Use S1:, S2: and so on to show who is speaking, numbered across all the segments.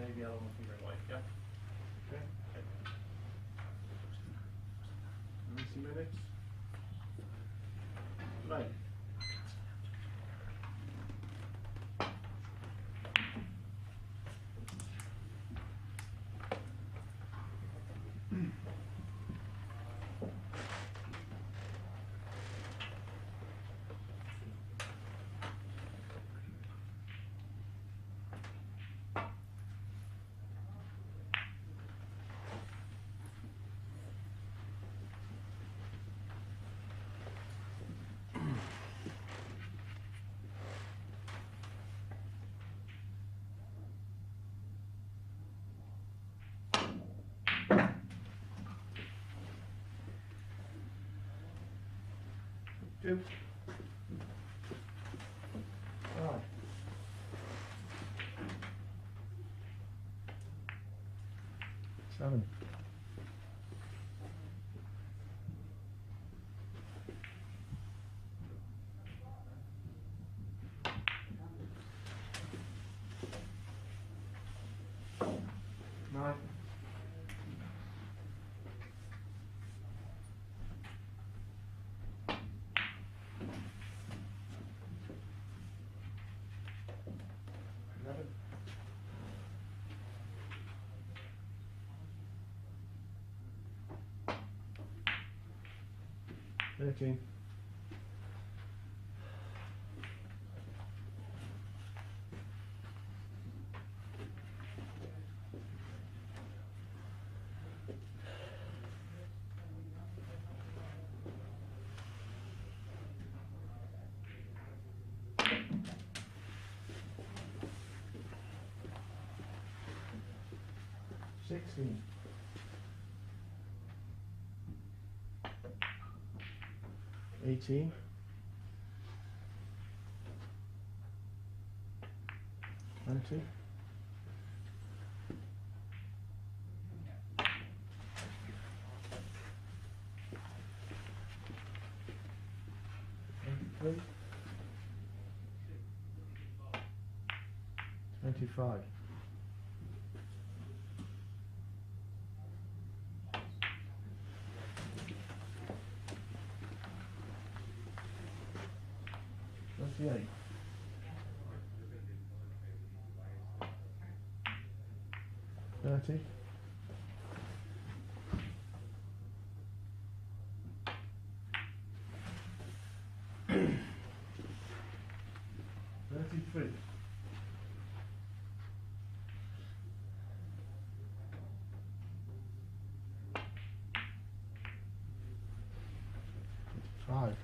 S1: maybe yellow, one finger white. Yeah.
S2: Okay. 90 minutes. Play. Two. Right. Seven. Nine. 11. 13. 16. 18. 20. 23. 25. 28. 30. 33. 5.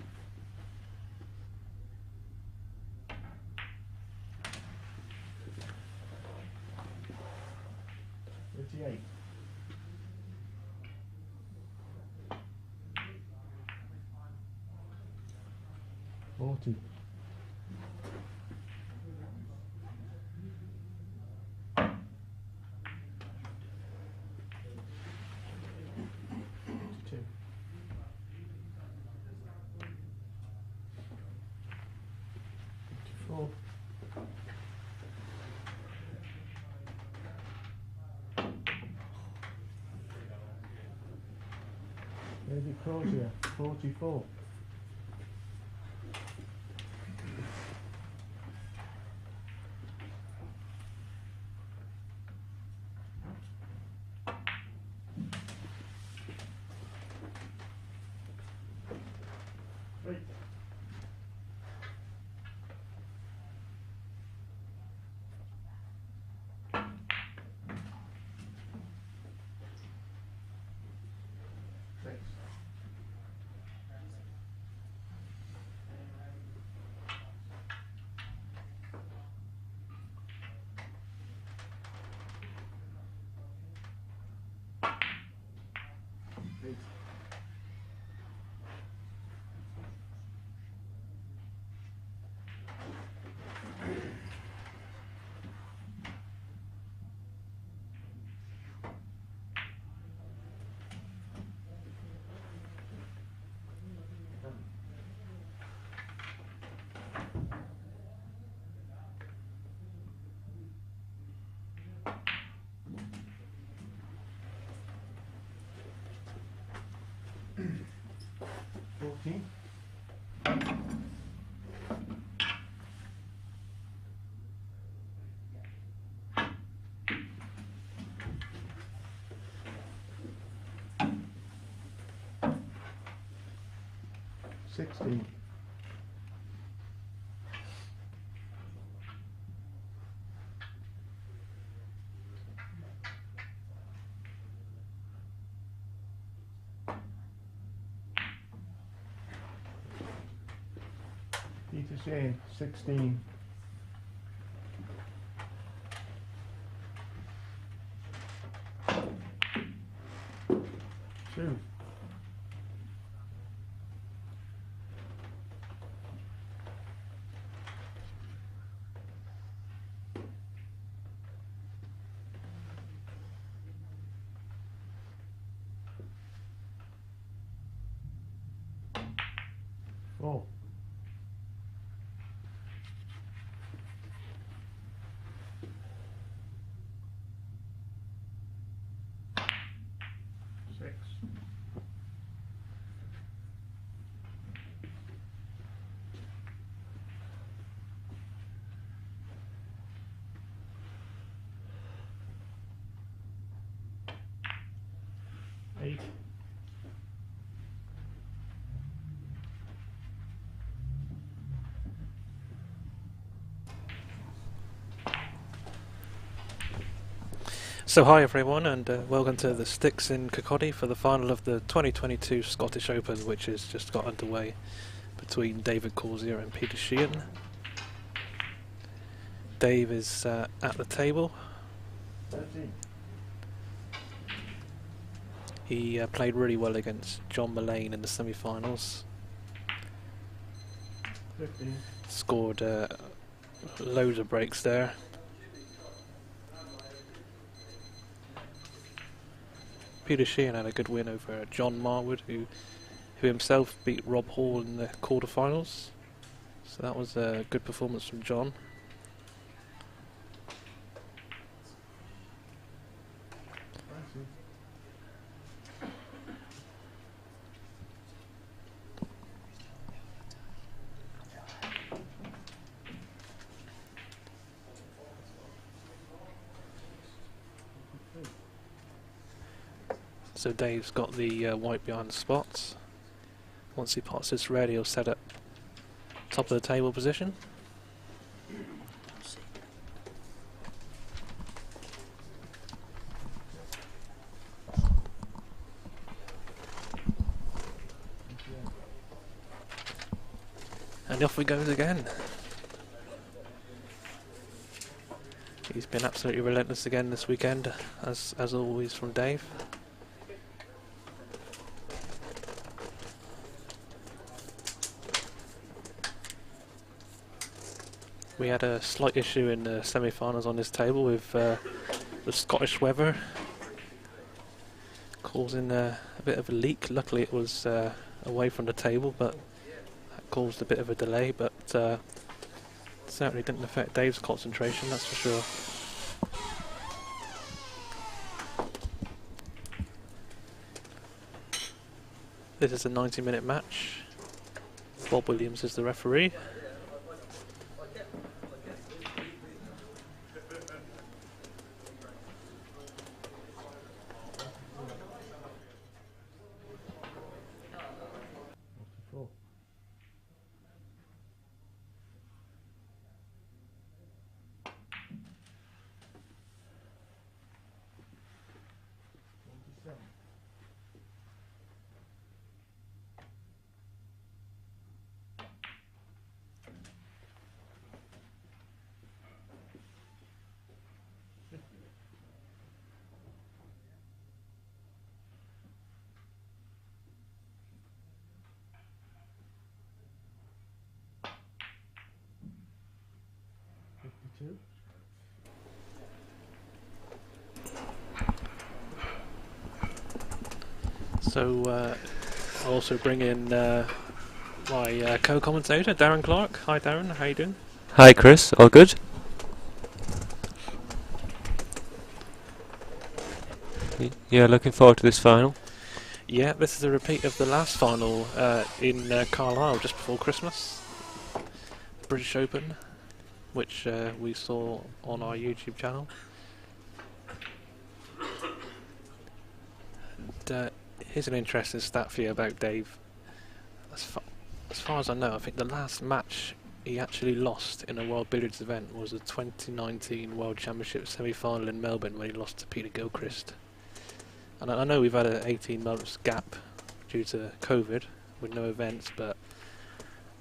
S2: 38. 40. 52. 54. 'Maybe Causier, 44. 3. 6. 14. 16. 16. 2. 4. 6. 8.
S1: 'So hi everyone, and welcome to the Sticks in Kirkcaldy for the final of the 2022 Scottish Open, which has just got underway between David Causier and Peter Sheehan. Dave is at the table.
S2: 13.
S1: He played really well against John Mullane in the semi-finals.
S2: 15.
S1: Scored loads of breaks there. Peter Sheehan had a good win over John Marwood, who himself beat Rob Hall in the quarterfinals. So that was a good performance from John. So Dave's got the white behind the spots. Once he pots this red, he'll set up top of the table position. And off he goes again. He's been absolutely relentless again this weekend, as always from Dave. We had a slight issue in the semi-finals on this table with the Scottish weather causing a bit of a leak. Luckily it was away from the table, but that caused a bit of a delay, but certainly didn't affect Dave's concentration, that's for sure. This is a 90-minute match. Bob Williams is the referee. So I'll also bring in my co-commentator, Darren Clark. Hi Darren, how you doing?
S3: Hi Chris, all good? Yeah, looking forward to this final.
S1: Yeah, this is a repeat of the last final in Carlisle just before Christmas. British Open, which we saw on our YouTube channel. And, here's an interesting stat for you about Dave. As far as I know, I think the last match he actually lost in a World Billiards event was the 2019 World Championship semi-final in Melbourne, when he lost to Peter Gilchrist. And I know we've had an 18 months gap due to COVID with no events, but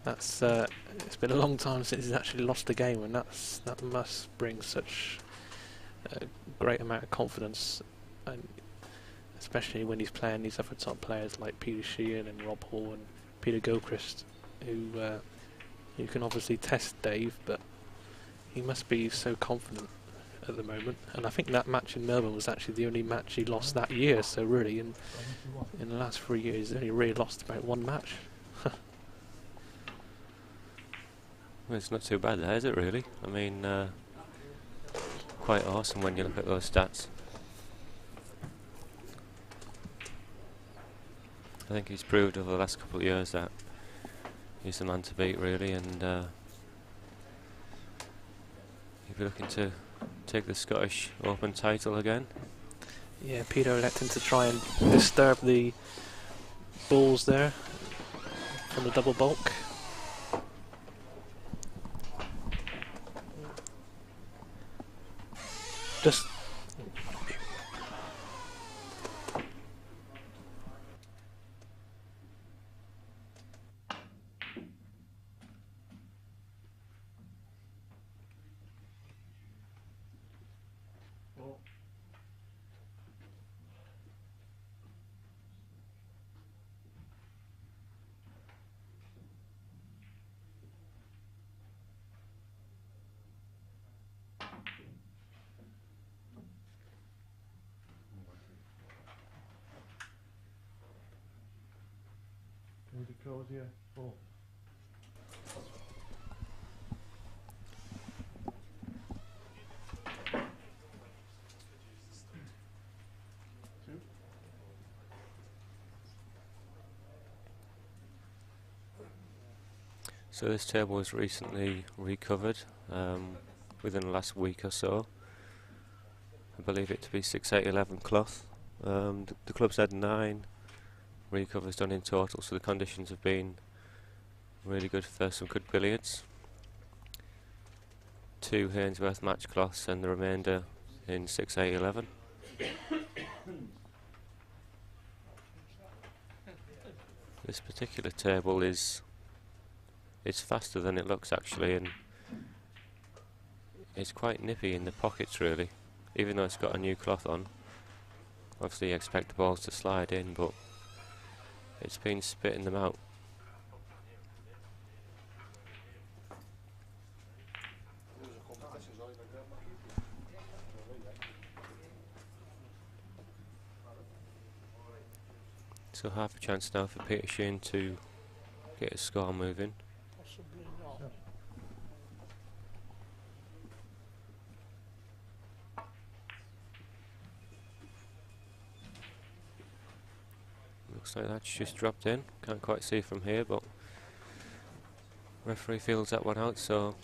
S1: that's it's been a long time since he's actually lost a game, and that must bring such a great amount of confidence, and especially when he's playing these other top players like Peter Sheehan and Rob Hall and Peter Gilchrist, who you can obviously test Dave, but he must be so confident at the moment. And I think that match in Melbourne was actually the only match he lost that year, so really in the last 3 years he's only really lost about one match.
S3: Well, it's not too bad there, is it really? I mean, quite awesome when you look at those stats. I think he's proved over the last couple of years that he's the man to beat, really, and he'll be looking to take the Scottish Open title again.
S1: Yeah, Peter electing to try and disturb the balls there from the double bulk. Just
S2: Causier, 4.
S3: So this table was recently recovered within the last week or so. I believe it to be 6-8-11 cloth. The club's had 9 recovers done in total, so the conditions have been really good for some good billiards. 2 Hainsworth match cloths and the remainder in 6-8-11. This particular table is faster than it looks actually, and it's quite nippy in the pockets really, even though it's got a new cloth on. Obviously you expect the balls to slide in, but it's been spitting them out. So half a chance now for Peter Sheehan to get his score moving.
S2: Possibly not.
S3: Looks like that's just dropped in. Can't quite see from here, but referee feels that one out, so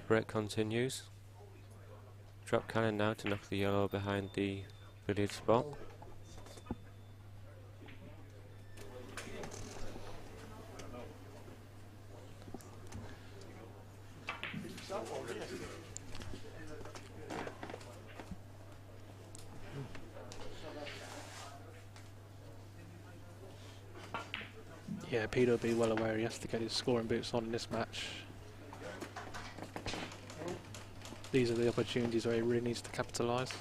S3: break continues. Drop cannon now to knock the yellow behind the billiard spot.
S1: yeah, Peter will be well aware he has to get his scoring boots on in this match. These are the opportunities where he really needs to capitalise.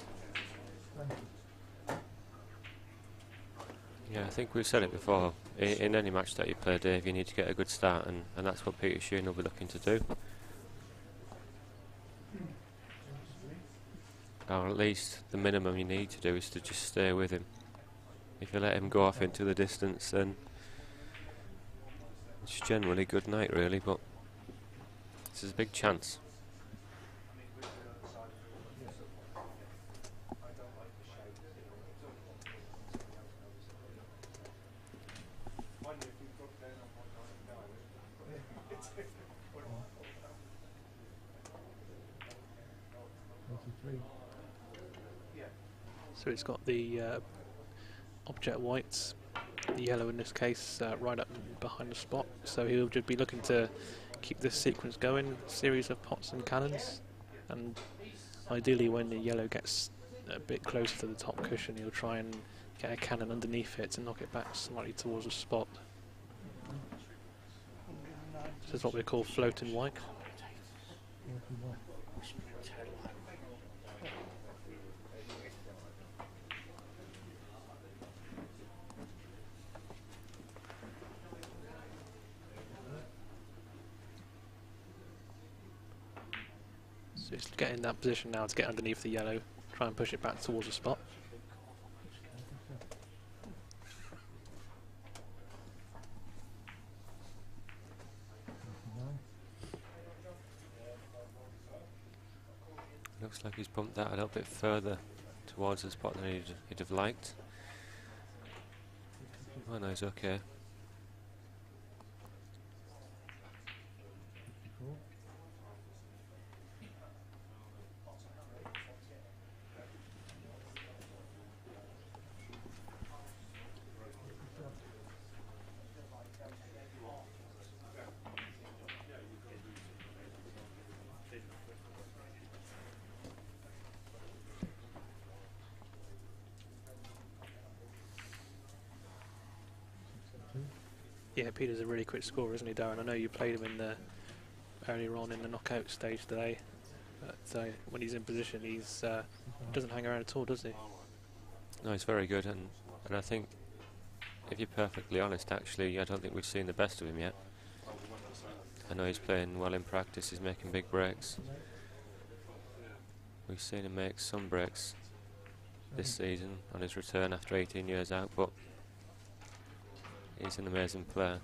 S3: Yeah, I think we've said it before. In any match that you play, Dave, you need to get a good start, and that's what Peter Sheehan will be looking to do. Or at least the minimum you need to do is to just stay with him. If you let him go off into the distance, then it's generally good night really, but this is a big chance.
S2: 23.
S1: So it's got the object whites, the yellow in this case, right up behind the spot. So he'll just be looking to keep this sequence going, series of pots and cannons, and ideally when the yellow gets a bit closer to the top cushion, he'll try and get a cannon underneath it to knock it back slightly towards the spot. This is what we call floating white.
S2: 41.
S1: So he's getting in that position now to get underneath the yellow, try and push it back towards the spot.
S3: Looks like he's bumped that a little bit further towards the spot than he'd have liked. Oh no, he's okay.
S2: 54.
S1: Yeah, Peter's a really quick scorer, isn't he, Darren? I know you played him in the earlier on in the knockout stage today, but when he's in position, he's doesn't hang around at all, does he?
S3: No, he's very good, and I think, if you're perfectly honest, actually, I don't think we've seen the best of him yet. I know he's playing well in practice, he's making big breaks. We've seen him make some breaks this season on his return after 18 years out, but he's an amazing player,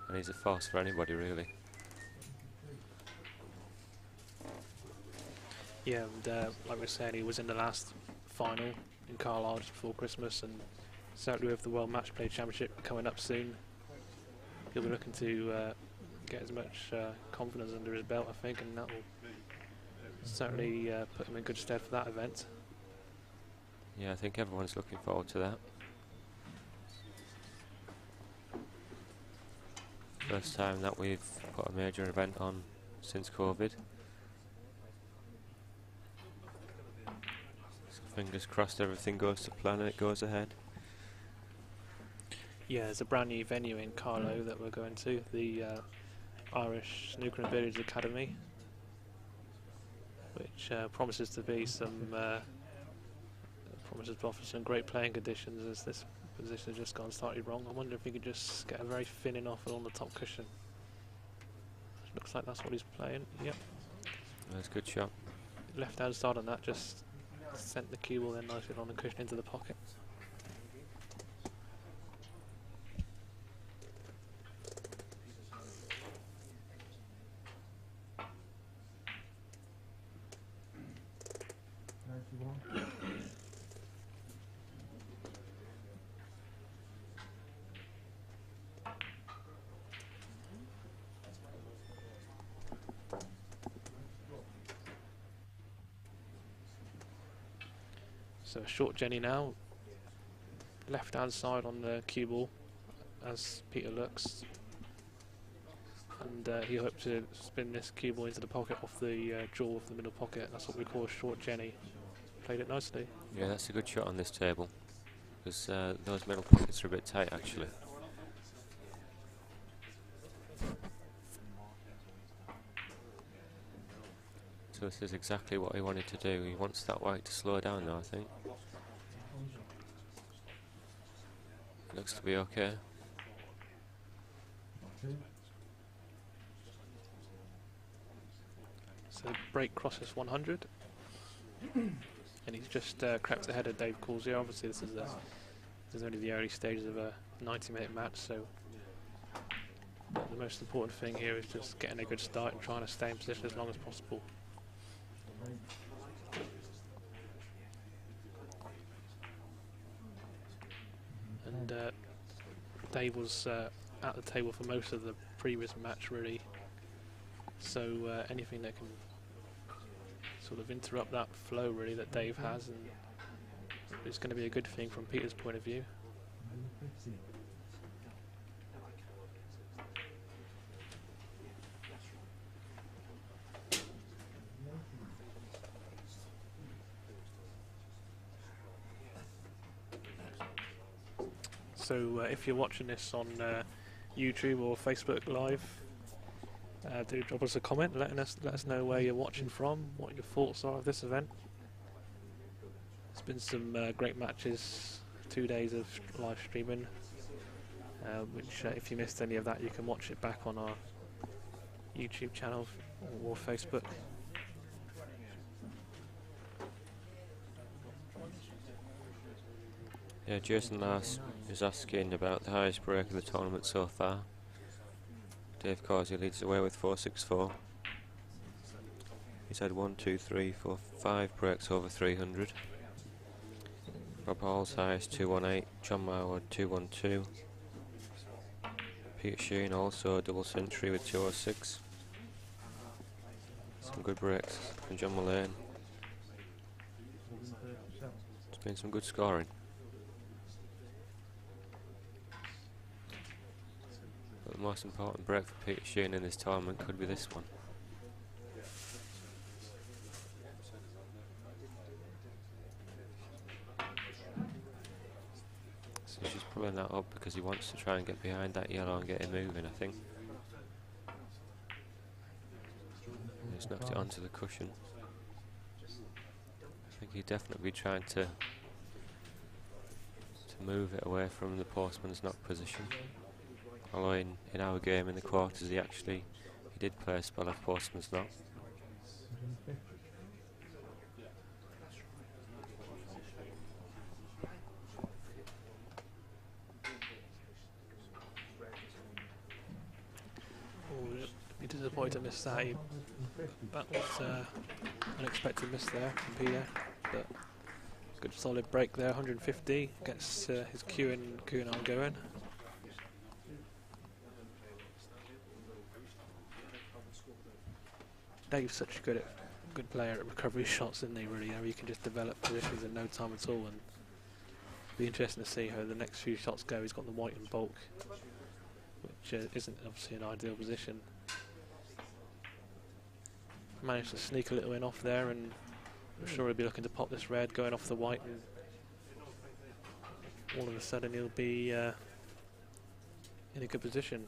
S3: and he's a force for anybody, really.
S1: Yeah, and like we were saying, he was in the last final in Carlisle just before Christmas, and certainly with the World Match Play Championship coming up soon, he'll be looking to get as much confidence under his belt, I think, and that will certainly put him in good stead for that event.
S3: Yeah, I think everyone's looking forward to that. First time that we've put a major event on since COVID. So fingers crossed everything goes to plan and it goes ahead.
S1: Yeah, there's a brand new venue in Carlo that we're going to, the Irish Snooker and Billiards Academy, which promises to be promises to offer some great playing conditions, as this position has just gone slightly wrong. I wonder if he could just get a very thinning offer on the top cushion. Looks like that's what he's playing. Yep.
S3: That's a good shot.
S1: Left hand side on that, just sent the cue ball then nicely on the cushion into the pocket. So a short Jenny now, left hand side on the cue ball as Peter looks, and he hopes to spin this cue ball into the pocket off the jaw of the middle pocket. That's what we call a short Jenny. Played it nicely.
S3: Yeah, that's a good shot on this table, because those middle pockets are a bit tight actually. So this is exactly what he wanted to do. He wants that white to slow down now, I think. Looks to be okay.
S1: So break crosses 100, and he's just crept ahead of Dave Causier. Obviously this is only the early stages of a 90-minute match, so the most important thing here is just getting a good start and trying to stay in position as long as possible. And Dave was at the table for most of the previous match, really, so anything that can sort of interrupt that flow really that Dave has, and it's going to be a good thing from Peter's point of view. So if you're watching this on YouTube or Facebook Live, do drop us a comment, let us know where you're watching from, what your thoughts are of this event. There's been some great matches, 2 days of live streaming, which if you missed any of that, you can watch it back on our YouTube channel or Facebook.
S3: Yeah, Jason Last is asking about the highest break of the tournament so far. Dave Causier leads the way with 464. He's had 1, 2, 3, 4, 5 breaks over 300. Rob Hall's highest 218, John Marwood 212. Peter Sheehan also a double century with 206. Some good breaks from John Mullane. It's been some good scoring. But the most important break for Peter Sheehan in this tournament could be this one. So he's just pulling that up because he wants to try and get behind that yellow and get it moving, I think. He's knocked it onto the cushion. I think he'd definitely be trying to move it away from the Postman's knock position. Although in our game in the quarters he did play a spell of Postman's knock.
S1: Be disappointed to miss that. That was unexpected miss there from Peter, but good solid break there. 150 gets his Q and R going. Dave's such a good player at recovery shots, isn't he? Really, you can just develop positions in no time at all, and be interesting to see how the next few shots go. He's got the white and bulk, which isn't obviously an ideal position. Managed to sneak a little in off there, and I'm sure he'll be looking to pop this red, going off the white, and all of a sudden he'll be in a good position.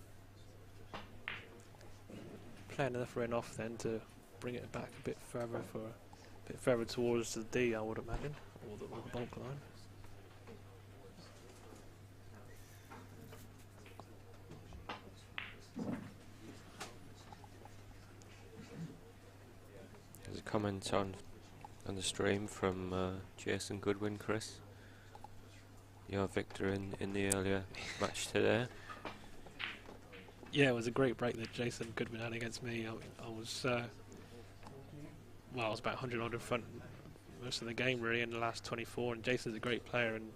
S1: Playing enough red off then to bring it back a bit further towards the D, I would imagine, or the bulk line.
S3: There's a comment on the stream from Jason Goodwin. Chris, your victor in the earlier match today.
S1: Yeah, it was a great break that Jason Goodwin had against me. I was I was about 100 on in front most of the game really in the last 24, and Jason's a great player, and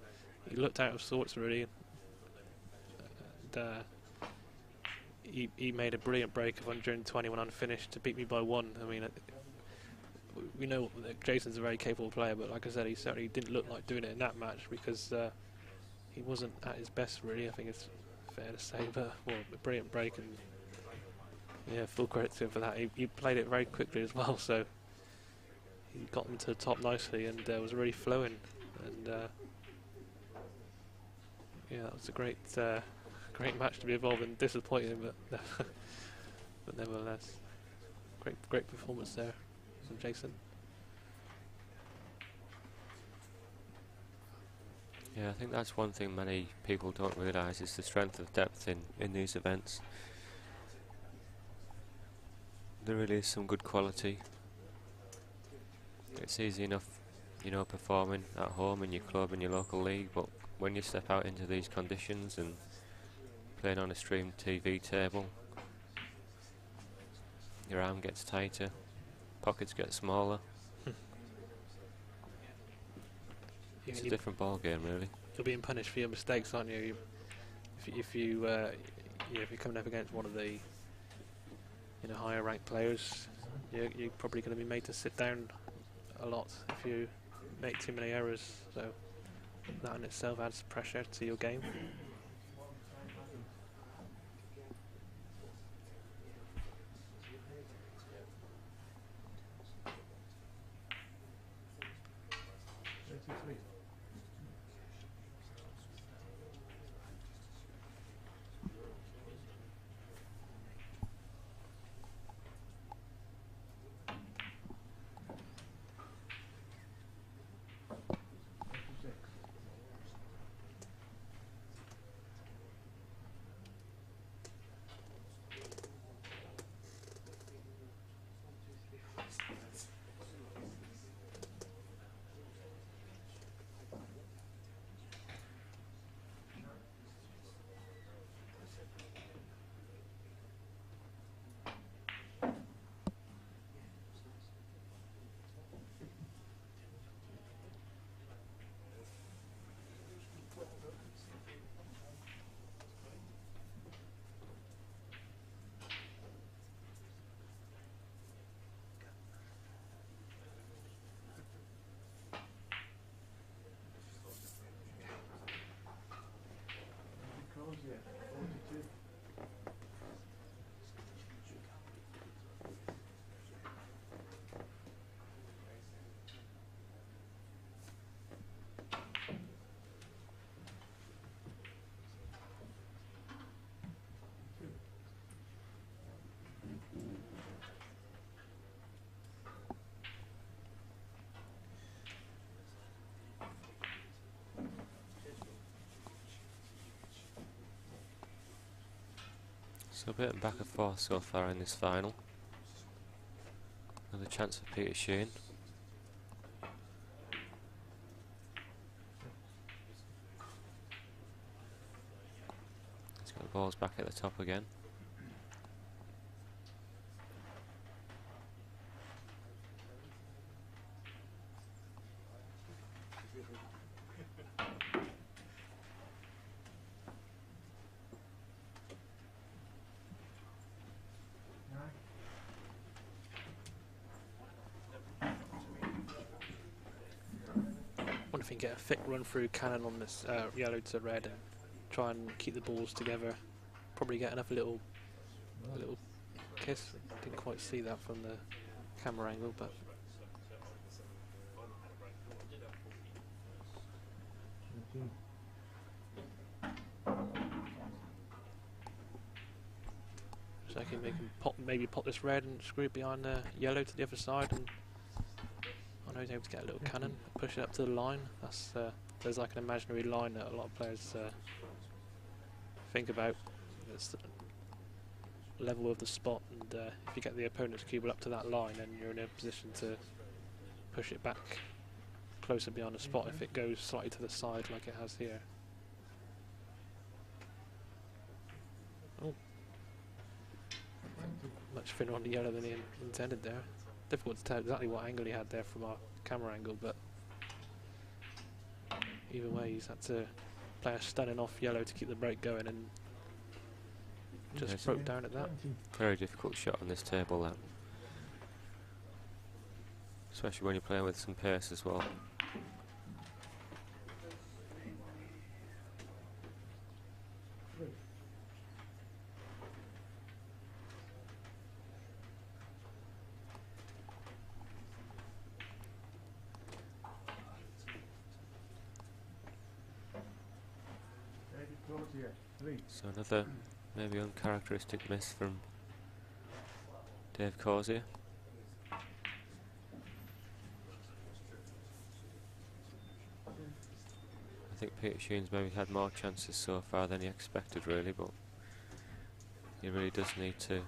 S1: he looked out of sorts really. And, he made a brilliant break of 120 when unfinished to beat me by 1. I mean, we know that Jason's a very capable player, but like I said, he certainly didn't look like doing it in that match because he wasn't at his best really. I think it's fair to say, but a brilliant break, and yeah, full credit to him for that. He played it very quickly as well, so he got them to the top nicely, and was really flowing. And yeah, that was a great match to be involved in. Disappointing, but but nevertheless, great performance there from Jason.
S3: Yeah, I think that's one thing many people don't realise is the strength of depth in these events. There really is some good quality. It's easy enough, you know, performing at home in your club, in your local league, but when you step out into these conditions and playing on a streamed TV table, your arm gets tighter, pockets get smaller. It's a different ball game, really.
S1: You're being punished for your mistakes, aren't you? If you're coming up against one of the higher ranked players, you're probably going to be made to sit down a lot if you make too many errors. So that in itself adds pressure to your game.
S2: Causier, 42.
S3: So a bit of back and forth so far in this final. Another chance for Peter Sheehan. He's got the balls back at the top again.
S1: Wonder if you can get a thick run through cannon on this yellow to red and try and keep the balls together. Probably get another little kiss. Didn't quite see that from the camera angle, but so I can maybe pop this red and screw it behind the yellow to the other side, and I know he's able to get a little cannon, push it up to the line. That's there's like an imaginary line that a lot of players think about. It's the level of the spot, and if you get the opponent's cue up to that line, then you're in a position to push it back closer beyond the spot if it goes slightly to the side like it has here. Oh, much thinner on the yellow than he intended there. Difficult to tell exactly what angle he had there from our camera angle, but either way he's had to play a stunning off yellow to keep the break going, and just broke down at that.
S3: Very difficult shot on this table, that. Especially when you're playing with some pace as well. So another maybe uncharacteristic miss from Dave Causier. I think Peter Sheehan's maybe had more chances so far than he expected, really, but he really does need to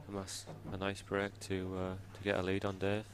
S3: amass a nice break to get a lead on Dave.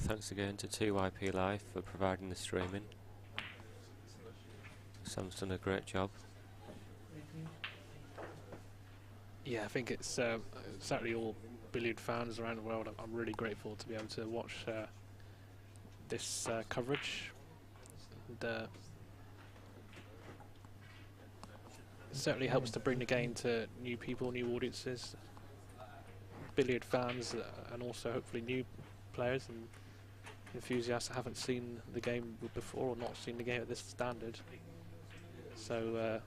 S3: thanks again to TYP Live for providing the streaming. Sam's done a great job.
S1: Yeah, I think it's certainly all billiard fans around the world. I'm really grateful to be able to watch this coverage. And, it certainly helps to bring the game to new people, new audiences, billiard fans, and also hopefully new players and enthusiasts that haven't seen the game before or not seen the game at this standard. So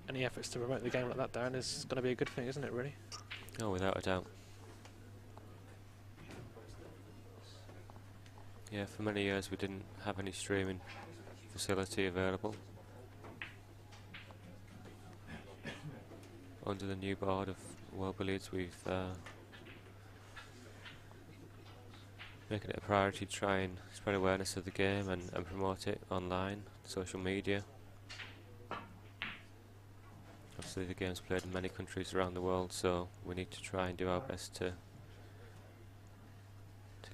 S1: any efforts to promote the game like that, Darren, is going to be a good thing, isn't it, really?
S3: Oh, without a doubt. Yeah, for many years we didn't have any streaming facility available. Under the new board of World Billiards, we've making it a priority to try and spread awareness of the game and promote it online, social media. Obviously the game's played in many countries around the world, so we need to try and do our best to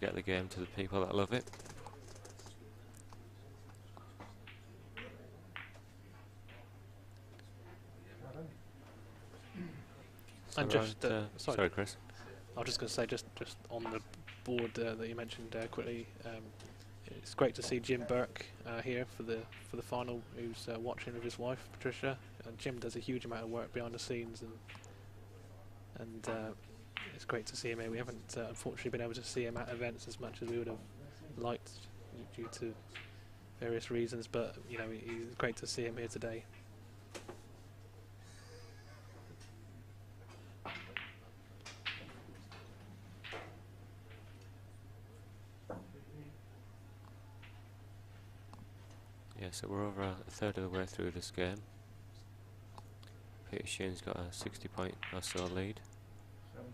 S3: get the game to the people that love it.
S1: And just
S3: sorry, Chris.
S1: I was just going to say, just on the board that you mentioned quickly, it's great to see Jim Burke here for the final, who's watching with his wife Patricia. Jim does a huge amount of work behind the scenes, and it's great to see him here. We haven't unfortunately been able to see him at events as much as we would have liked due to various reasons, but you know, it's great to see him here today.
S3: Yeah, so we're over a third of the way through this game. Peter Sheehan's got a 60-point or so lead.
S2: 17.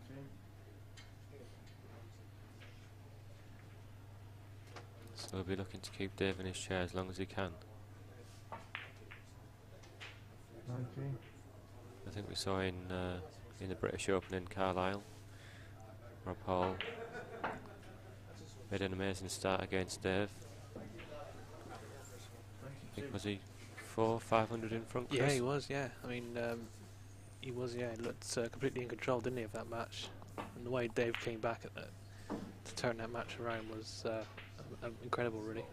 S3: So he'll be looking to keep Dave in his chair as long as he can.
S2: 19.
S3: I think we saw in the British Open in Carlisle, Rob Hall made an amazing start against Dave. I think, was he 400-500 in front, Chris?
S1: Yeah, he was, yeah. I mean, he was, yeah. He looked completely in control, didn't he, of that match? And the way Dave came back at that, to turn that match around was incredible, really.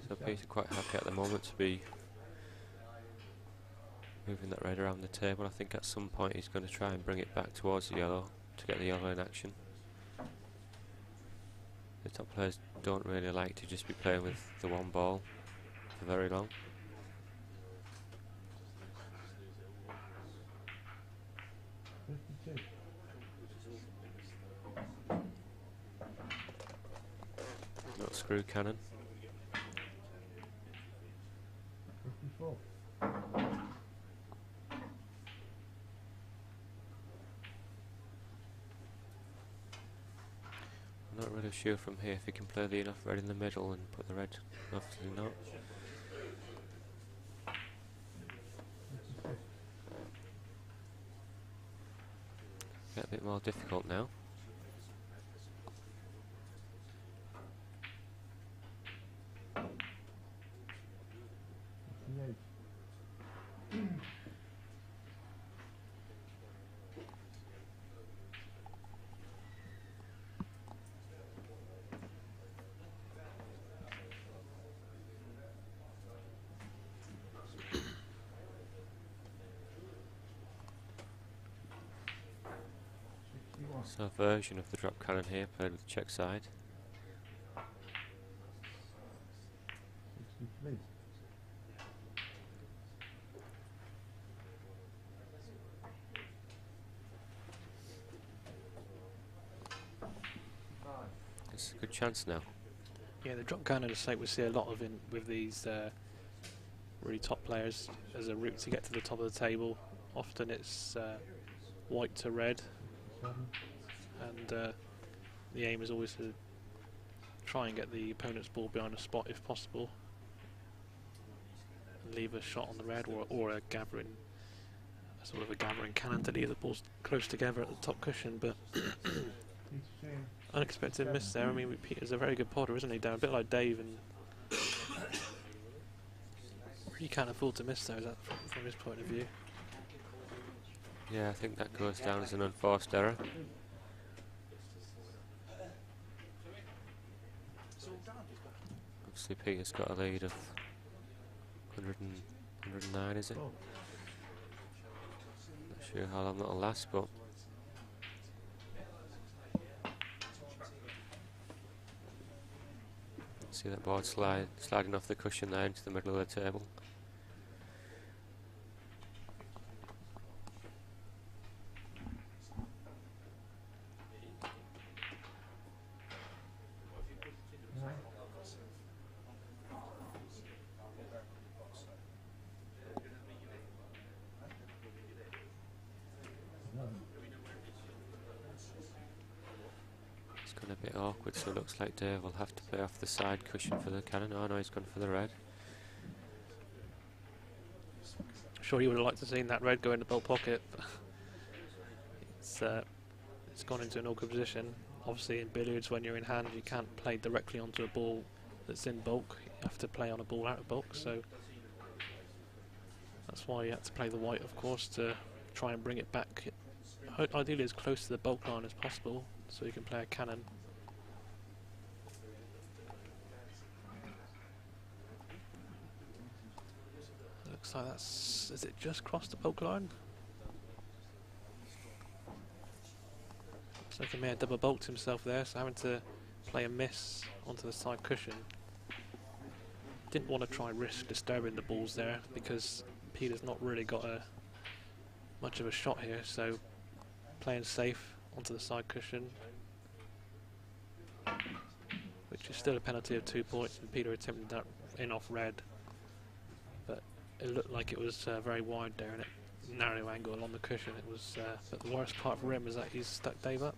S3: So Peter quite happy at the moment to be moving that red around the table. I think at some point he's going to try and bring it back towards the yellow to get the yellow in action. The top players don't really like to just be playing with the one ball for very long. screw cannon.
S2: 54.
S3: I'm not really sure from here if he can play the enough red in the middle and put the red. Obviously not.
S2: 55.
S3: Get a bit more difficult now. So a version of the drop cannon here, played with the check side.
S2: 63.
S3: It's a good chance now.
S1: Yeah, the drop cannon is something we see a lot of in with these really top players as a route to get to the top of the table. Often it's white to red,
S2: 7.
S1: and the aim is always to try and get the opponent's ball behind a spot if possible, and leave a shot on the red, or a gathering, sort of a gathering cannon to leave the balls close together at the top cushion. But unexpected miss there. I mean, Peter's a very good potter, isn't he, Dan? A bit like Dave, and really can't afford to miss there, is that from his point of view.
S3: Yeah, I think that goes down as an unforced error. Obviously Peter's got a lead of 109, is it? Not sure how long that'll last, but see that board sliding off the cushion there into the middle of the table. It's gone a bit awkward, so it looks like Dave will have to play off the side cushion for the cannon. Oh no, he's gone for the red.
S1: I'm sure he would have liked to have seen that red go in the belt pocket. It's gone into an awkward position. Obviously in billiards, when you're in hand, you can't play directly onto a ball that's in bulk. You have to play on a ball out of bulk, so that's why you had to play the white, of course, to try and bring it back ideally as close to the bulk line as possible, so you can play a cannon. Looks like has it just crossed the bulk line? Looks like he may have double bulked himself there, so having to play a miss onto the side cushion. Didn't want to try and risk disturbing the balls there, because Peter's not really got much of a shot here, so playing safe onto the side cushion, which is still a penalty of 2 points, and Peter attempted that in off red, but it looked like it was very wide there, and it narrow angle along the cushion. It was, but the worst part for him is that he's stuck Dave up.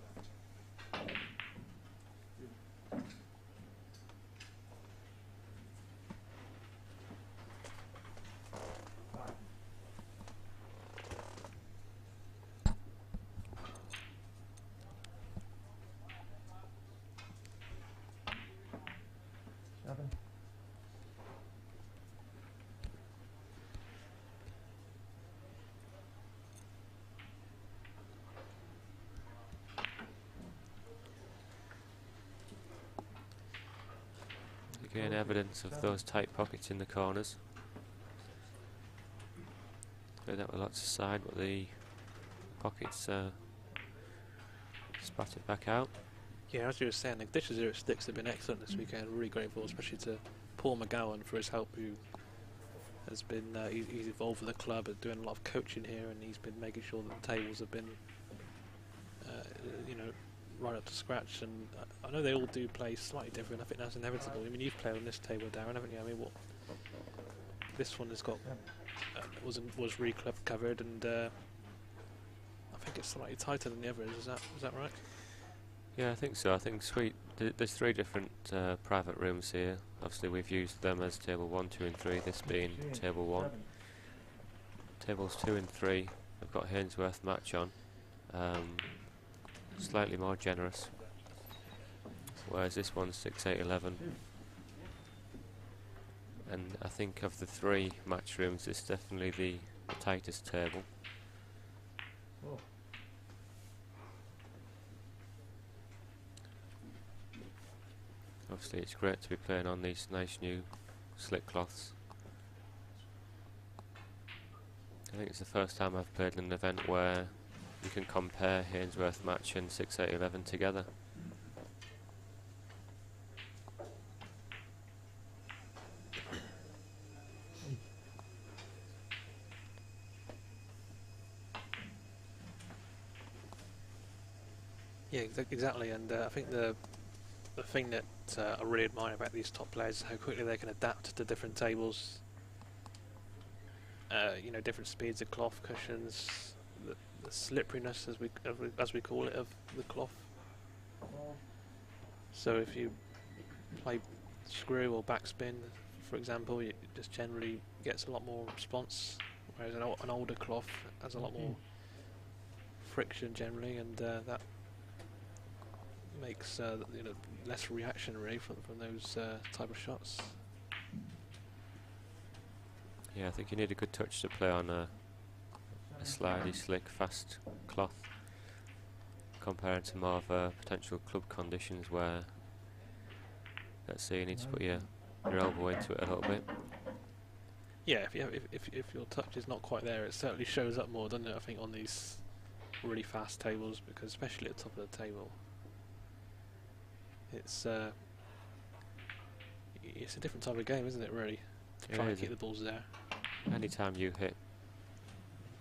S3: Again, evidence of those tight pockets in the corners. Played that with lots of side, but the pockets spat it back out.
S1: Yeah, as you were saying, the dishes here at Sticks have been excellent this weekend. Really grateful, especially to Paul McGowan for his help, who has been he's involved with the club, doing a lot of coaching here, and he's been making sure that the tables have been, you know, right up to scratch, and I know they all do play slightly different. I think that's inevitable. I mean, you've played on this table, Darren, haven't you? I mean, what this one has got was recovered, and I think it's slightly tighter than the others. Is that right?
S3: Yeah, I think so. I think there's 3 different private rooms here. Obviously, we've used them as table 1, 2, and 3. This being table 1. Tables 2 and 3 have got Hainsworth match on. Slightly more generous. Whereas this one's 6, 8, 11. And I think of the 3 match rooms, it's definitely the tightest table.
S2: Oh.
S3: Obviously, it's great to be playing on these nice new slick cloths. I think it's the first time I've played in an event where you can compare Hainsworth match and 6, 8, 11 together.
S1: Yeah, exactly. And I think the thing that I really admire about these top players is how quickly they can adapt to different tables. You know, different speeds of cloth, cushions, the slipperiness, as we call it, of the cloth. So if you play screw or backspin, for example, it just generally gets a lot more response, whereas an older cloth has a lot more friction generally, and that makes you know, less reaction really from those type of shots.
S3: Yeah, I think you need a good touch to play on a slidey, slick, fast cloth, compared to more of potential club conditions where, let's say, you need to put your elbow into it a little bit.
S1: Yeah, if your touch is not quite there, it certainly shows up more, doesn't it? I think on these really fast tables, because especially at the top of the table, it's a different type of game, isn't it? Really, to try and keep the balls there.
S3: Anytime you hit,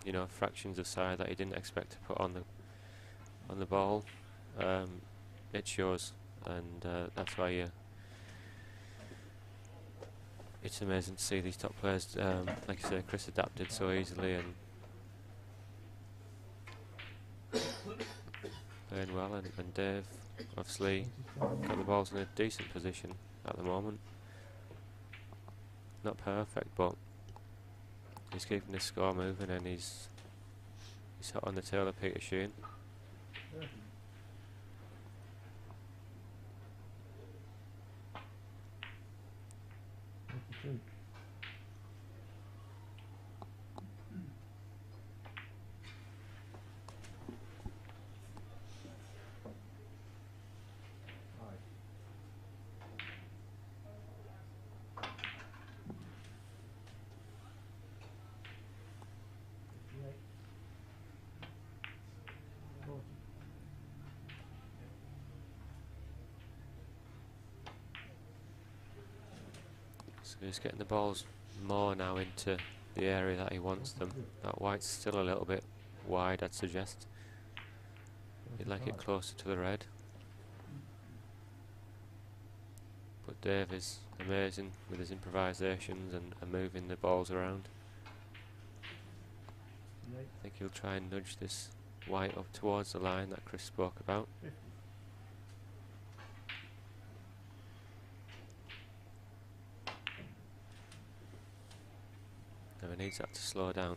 S3: you know, fractions of side that you didn't expect to put on the ball, it shows, and that's why it's amazing to see these top players, like I say, Chris adapted so easily and playing well, and Dave obviously got the balls in a decent position at the moment. Not perfect, but he's keeping his score moving, and he's hot on the tail of Peter Sheehan. So he's getting the balls more now into the area that he wants them. That white's still a little bit wide, I'd suggest. He'd like it closer to the red. But Dave is amazing with his improvisations and moving the balls around. I think he'll try and nudge this white up towards the line that Chris spoke about. Now he needs that to slow down.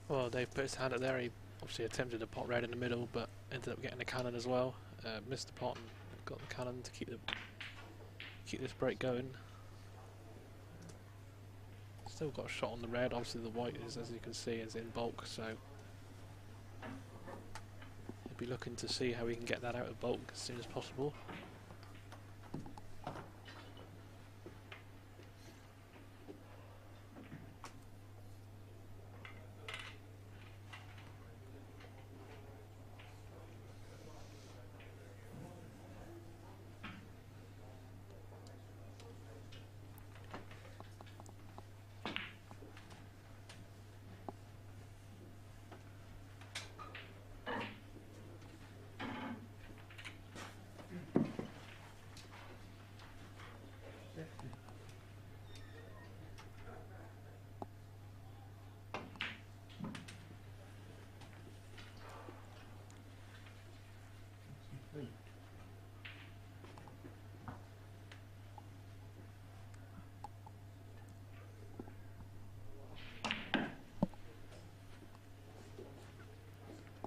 S1: Well, Dave put his hand up there. He obviously attempted a pot red in the middle, but ended up getting a cannon as well. Missed the pot and got the cannon to keep this break going. Still got a shot on the red. Obviously the white is, as you can see, is in bulk, so he'll be looking to see how he can get that out of bulk as soon as possible.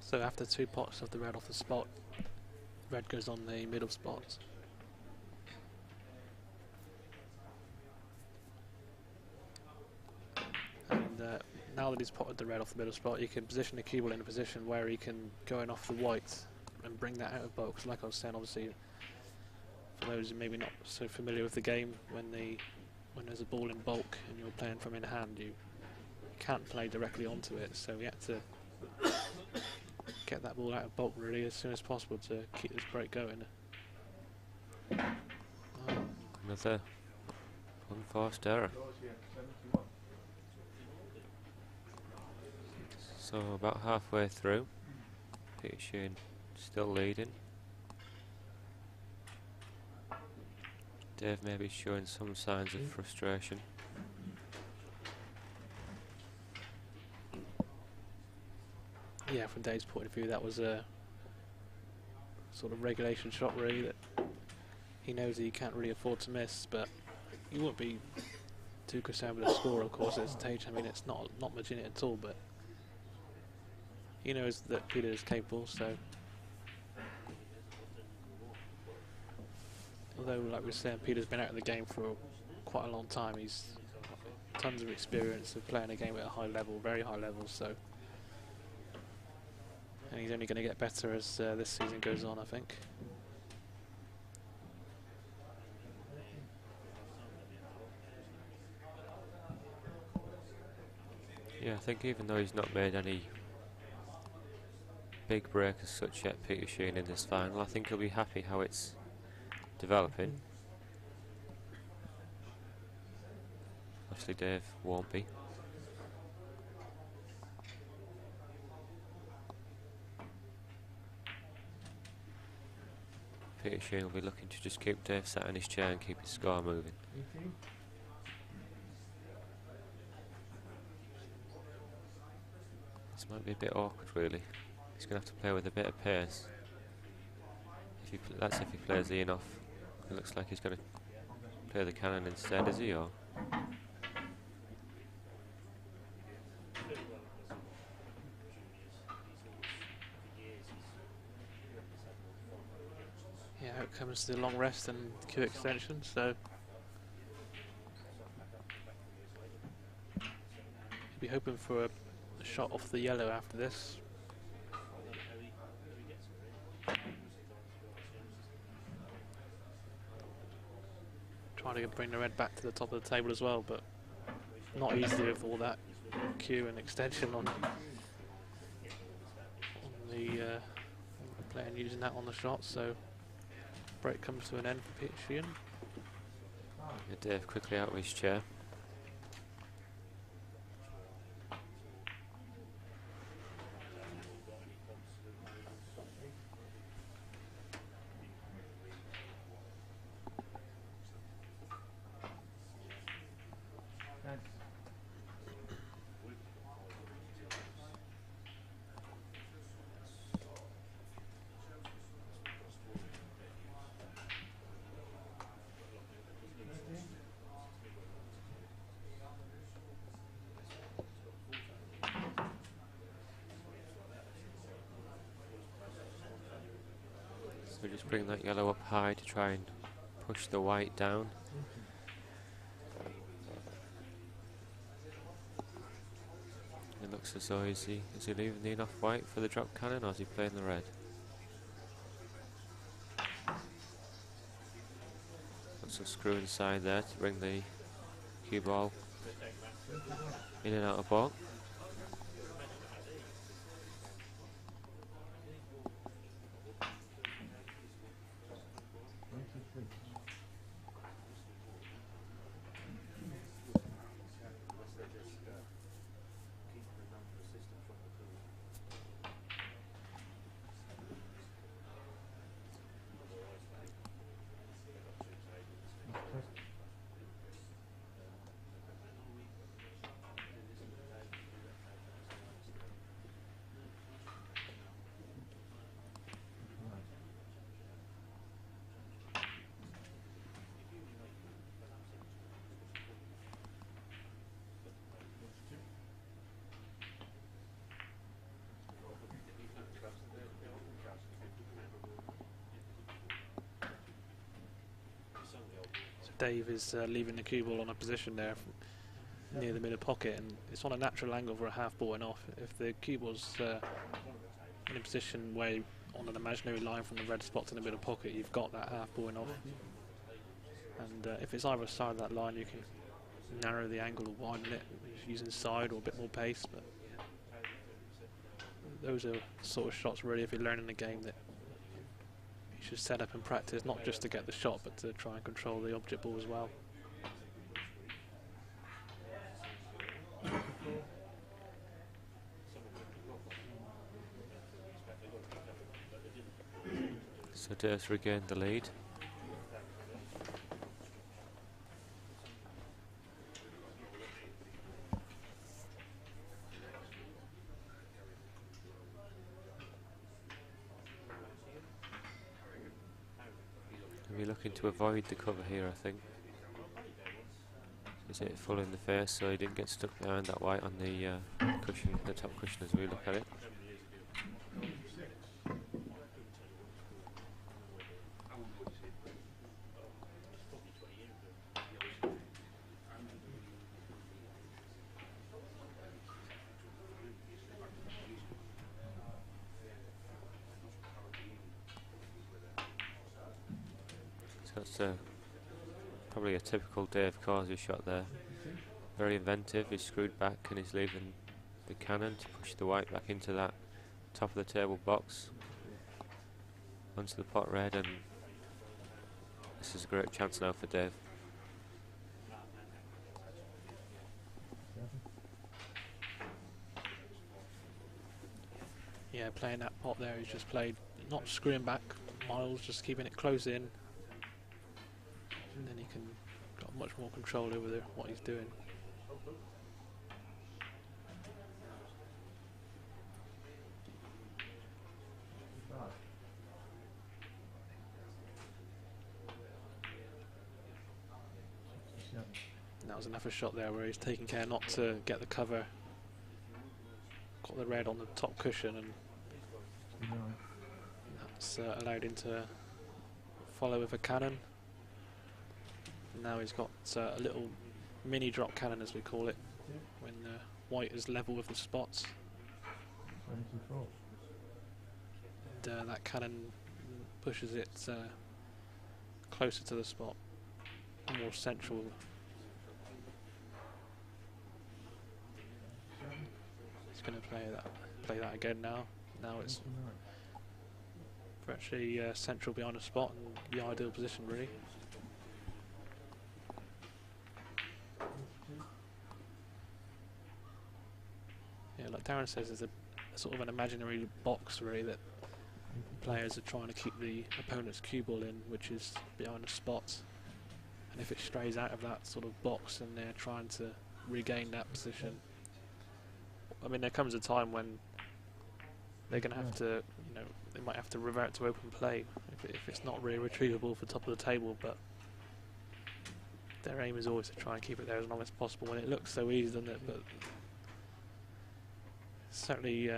S1: So after 2 pots of the red off the spot, red goes on the middle spot. And now that he's potted the red off the middle spot, you can position the cue ball in a position where he can go in off the white and bring that out of bulk. 'Cause like I was saying, obviously, for those who maybe not so familiar with the game, when there's a ball in bulk and you're playing from in hand, you can't play directly onto it. So we had to get that ball out of bulk really as soon as possible to keep this break going.
S3: Another unforced error. So about halfway through, Peter Sheehan still leading. Dave may be showing some signs of frustration.
S1: Yeah, from Dave's point of view, that was a sort of regulation shot really that he knows that he can't really afford to miss, but he won't be too concerned with the score, of course, at this stage. I mean, it's not much in it at all, but he knows that Peter is capable, so although, like we were saying, Peter's been out of the game for quite a long time. He's tons of experience of playing a game at a high level, very high level, so and he's only going to get better as this season goes on, I think.
S3: Yeah, I think even though he's not made any big break as such yet, Peter Sheehan, in this final, I think he'll be happy how it's developing. Obviously Dave won't be. Peter Sheehan will be looking to just keep Dave sat in his chair and keep his score moving. This might be a bit awkward really. He's going to have to play with a bit of pace. That's if he plays the in-off. It looks like he's going to play the cannon instead, is he? Or
S1: Yeah, out comes the long rest and cue extension, so he'll be hoping for a shot off the yellow after this. Trying to bring the red back to the top of the table as well, but not easy with all that cue and extension on the player using that on the shot. So break comes to an end for Peter Sheehan.
S3: yeah, Dave quickly out of his chair. So just bring that yellow up high to try and push the white down. It looks as though is he leaving the enough white for the drop cannon, or is he playing the red? Got some screw inside there to bring the cue ball in and out of ball.
S1: Dave is leaving the cue ball on a position there near the middle pocket, and it's on a natural angle for a half ball and off. If the cue ball's in a position where on an imaginary line from the red spot to the middle pocket, you've got that half ball and off. And if it's either side of that line, you can narrow the angle or widen it using side or a bit more pace. But those are sort of shots really, if you're learning the game, that you should set up and practice, not just to get the shot but to try and control the object ball as well.
S3: So Dave's regained the lead. We're looking to avoid the cover here, I think. Is it full in the face so he didn't get stuck behind that white on the cushion, the top cushion as we look at it. So that's probably a typical Dave Causier shot there. Very inventive, he's screwed back and he's leaving the cannon to push the white back into that top of the table box onto the pot red, and this is a great chance now for Dave.
S1: Yeah, playing that pot there, he's just played, not screwing back miles, just keeping it close in. And then he can got much more control over what he's doing. And that was another shot there where he's taking care not to get the cover. Got the red on the top cushion, and that's allowed him to follow with a cannon. And now he's got a little mini drop cannon, as we call it, when white is level with the spots. And that cannon pushes it closer to the spot, more central. He's going to play that again now. Now it's virtually central behind the spot, and the ideal position really. Yeah, like Darren says, there's a sort of an imaginary box really that players are trying to keep the opponent's cue ball in, which is behind the spots. And if it strays out of that sort of box, and they're trying to regain that position, I mean, there comes a time when they're going to have to, you know, they might have to revert to open play if it's not really retrievable for top of the table. But their aim is always to try and keep it there as long as possible. And it looks so easy, doesn't it? But certainly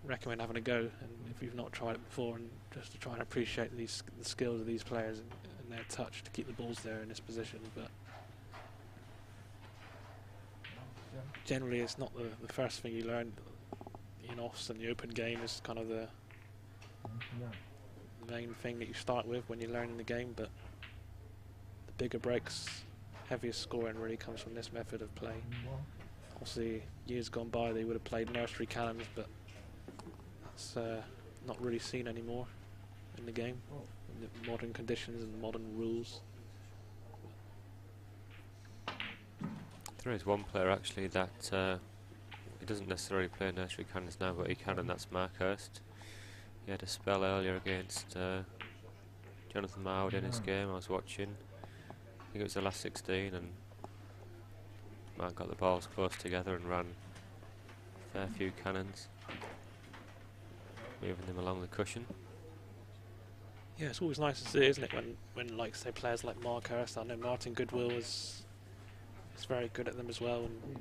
S1: recommend having a go, and if you've not tried it before, and just to try and appreciate the skills of these players and their touch to keep the balls there in this position. But generally it's not the first thing you learn in offs, and the open game is kind of the main thing that you start with when you're learning the game. But the bigger breaks, heaviest scoring really comes from this method of play. Obviously, years gone by they would have played nursery cannons, but that's not really seen anymore in the game, in the modern conditions and modern rules.
S3: There is one player actually that he doesn't necessarily play nursery cannons now, but he can, and that's Mark Hurst. He had a spell earlier against Jonathan Marwood in his game. I was watching. I think it was the last 16, and Mark got the balls close together and ran a fair few cannons, moving them along the cushion.
S1: Yeah, it's always nice to see, isn't it, when like say players like Mark Hurst, I know Martin Goodwill is very good at them as well, and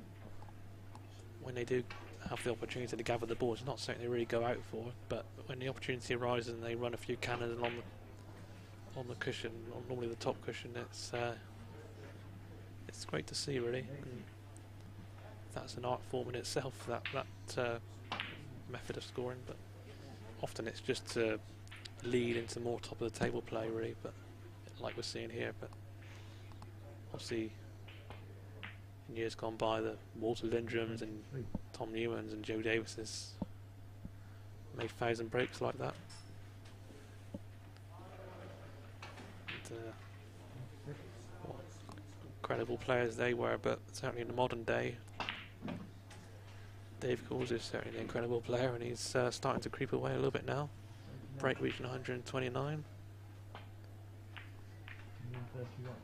S1: when they do have the opportunity to gather the balls, it's not something they really go out for, but when the opportunity arises and they run a few cannons on the cushion, normally the top cushion, it's It's great to see, really. And that's an art form in itself, that method of scoring, but often it's just to lead into more top of the table play, really, but like we're seeing here. But obviously in years gone by, the Walter Lindrums and Tom Newmans and Joe Davises made 1,000 breaks like that. And, what incredible players they were, but certainly in the modern day, Dave Causier is certainly an incredible player, and he's starting to creep away a little bit now. Break reaching 129.
S2: 131.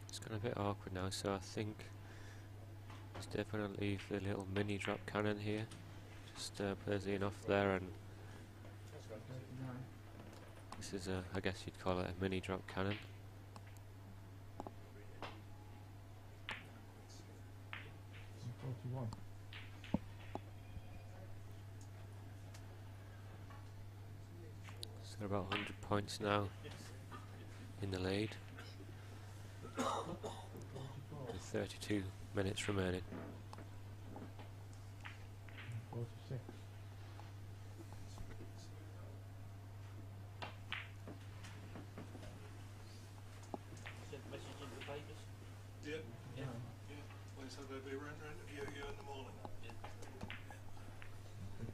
S3: It's gone a bit awkward now, so I think he's definitely leave the little mini drop cannon here. Just plays enough there, and this is a, I guess you'd call it a mini drop cannon. So they're about 100 points now in the lead. With 32 minutes remaining.
S2: 46.
S4: Yeah. Well, so they'll be around to interview you in the morning.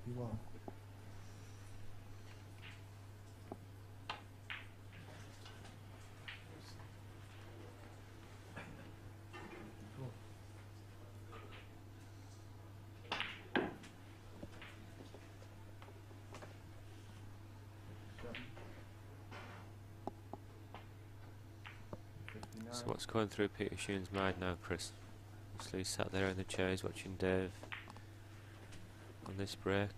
S2: 51.
S3: So what's going through Peter Sheehan's mind now, Chris? Obviously he's sat there in the chairs watching Dave on this break.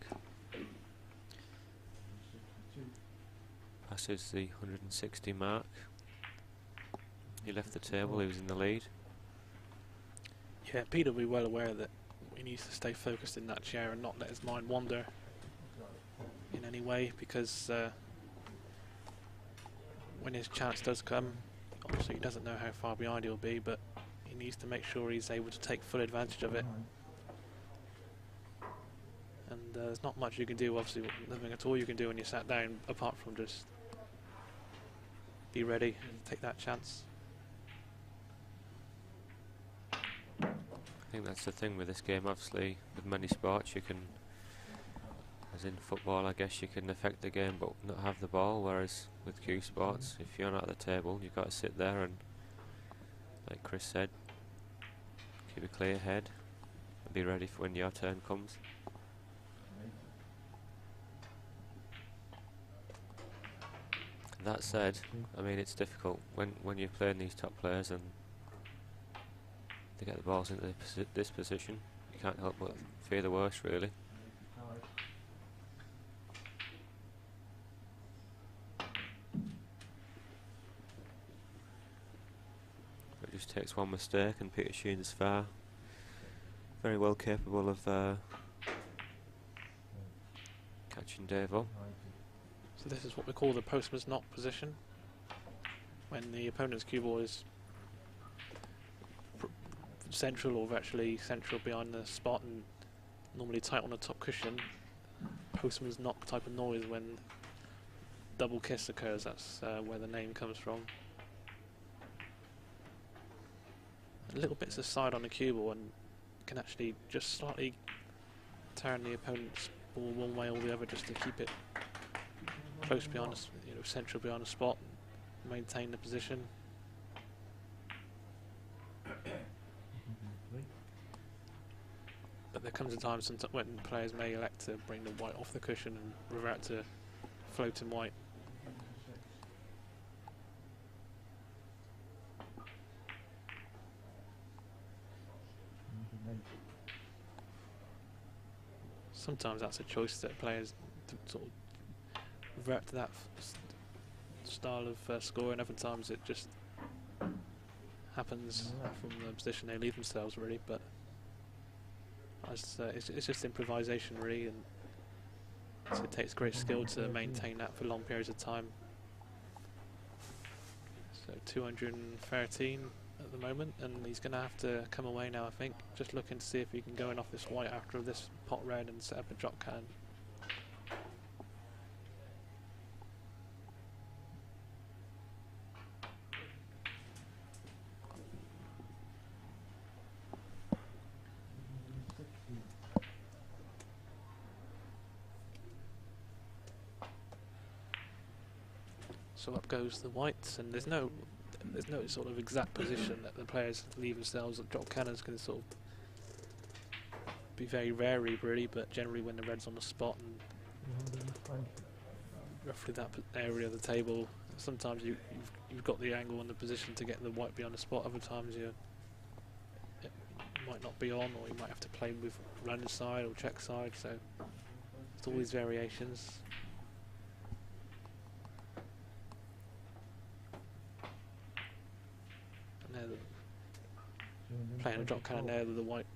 S3: Passes the 160 mark. He left the table, he was in the lead.
S1: Yeah, Peter will be well aware that he needs to stay focused in that chair and not let his mind wander in any way, because when his chance does come, obviously he doesn't know how far behind he'll be, but he needs to make sure he's able to take full advantage of it. And there's not much you can do, obviously nothing at all you can do when you're sat down, apart from just be ready, take that chance.
S3: I think that's the thing with this game, obviously with many sports you can, as in football I guess you can affect the game but not have the ball, whereas with Q sports if you're not at the table you've got to sit there and, like Chris said, keep a clear head and be ready for when your turn comes. That said, I mean it's difficult when you're playing these top players and they get the balls into this position, you can't help but fear the worst really. It just takes one mistake and Peter Sheehan is very well capable of catching Dave up.
S1: So this is what we call the postman's knock position, when the opponent's cue ball is central or virtually central behind the spot and normally tight on the top cushion. Postman's knock type of noise when double kiss occurs, that's where the name comes from. Little bits aside on the cue ball and can actually just slightly turn the opponent's ball one way or the other just to keep it close behind the, central behind the spot, maintain the position. But there comes a time when players may elect to bring the white off the cushion and revert to floating white. Sometimes that's a choice that players sort of revert to that style of scoring. Other times it just happens from the position they leave themselves, really. But it's just improvisation, really, and so it takes great skill to maintain that for long periods of time. So 213 at the moment, and he's going to have to come away now, I think. Just looking to see if he can go in off this white after this pot red and set up a drop cannon. So up goes the whites, and there's no sort of exact position that the players leave themselves. Drop cannons can sort of be very varied, really, but generally when the red's on the spot and roughly that area of the table, sometimes you've got the angle and the position to get the white beyond the spot. Other times it might not be on, or you might have to play with running side or check side. So it's all these variations. Playing a drop cannon there with the white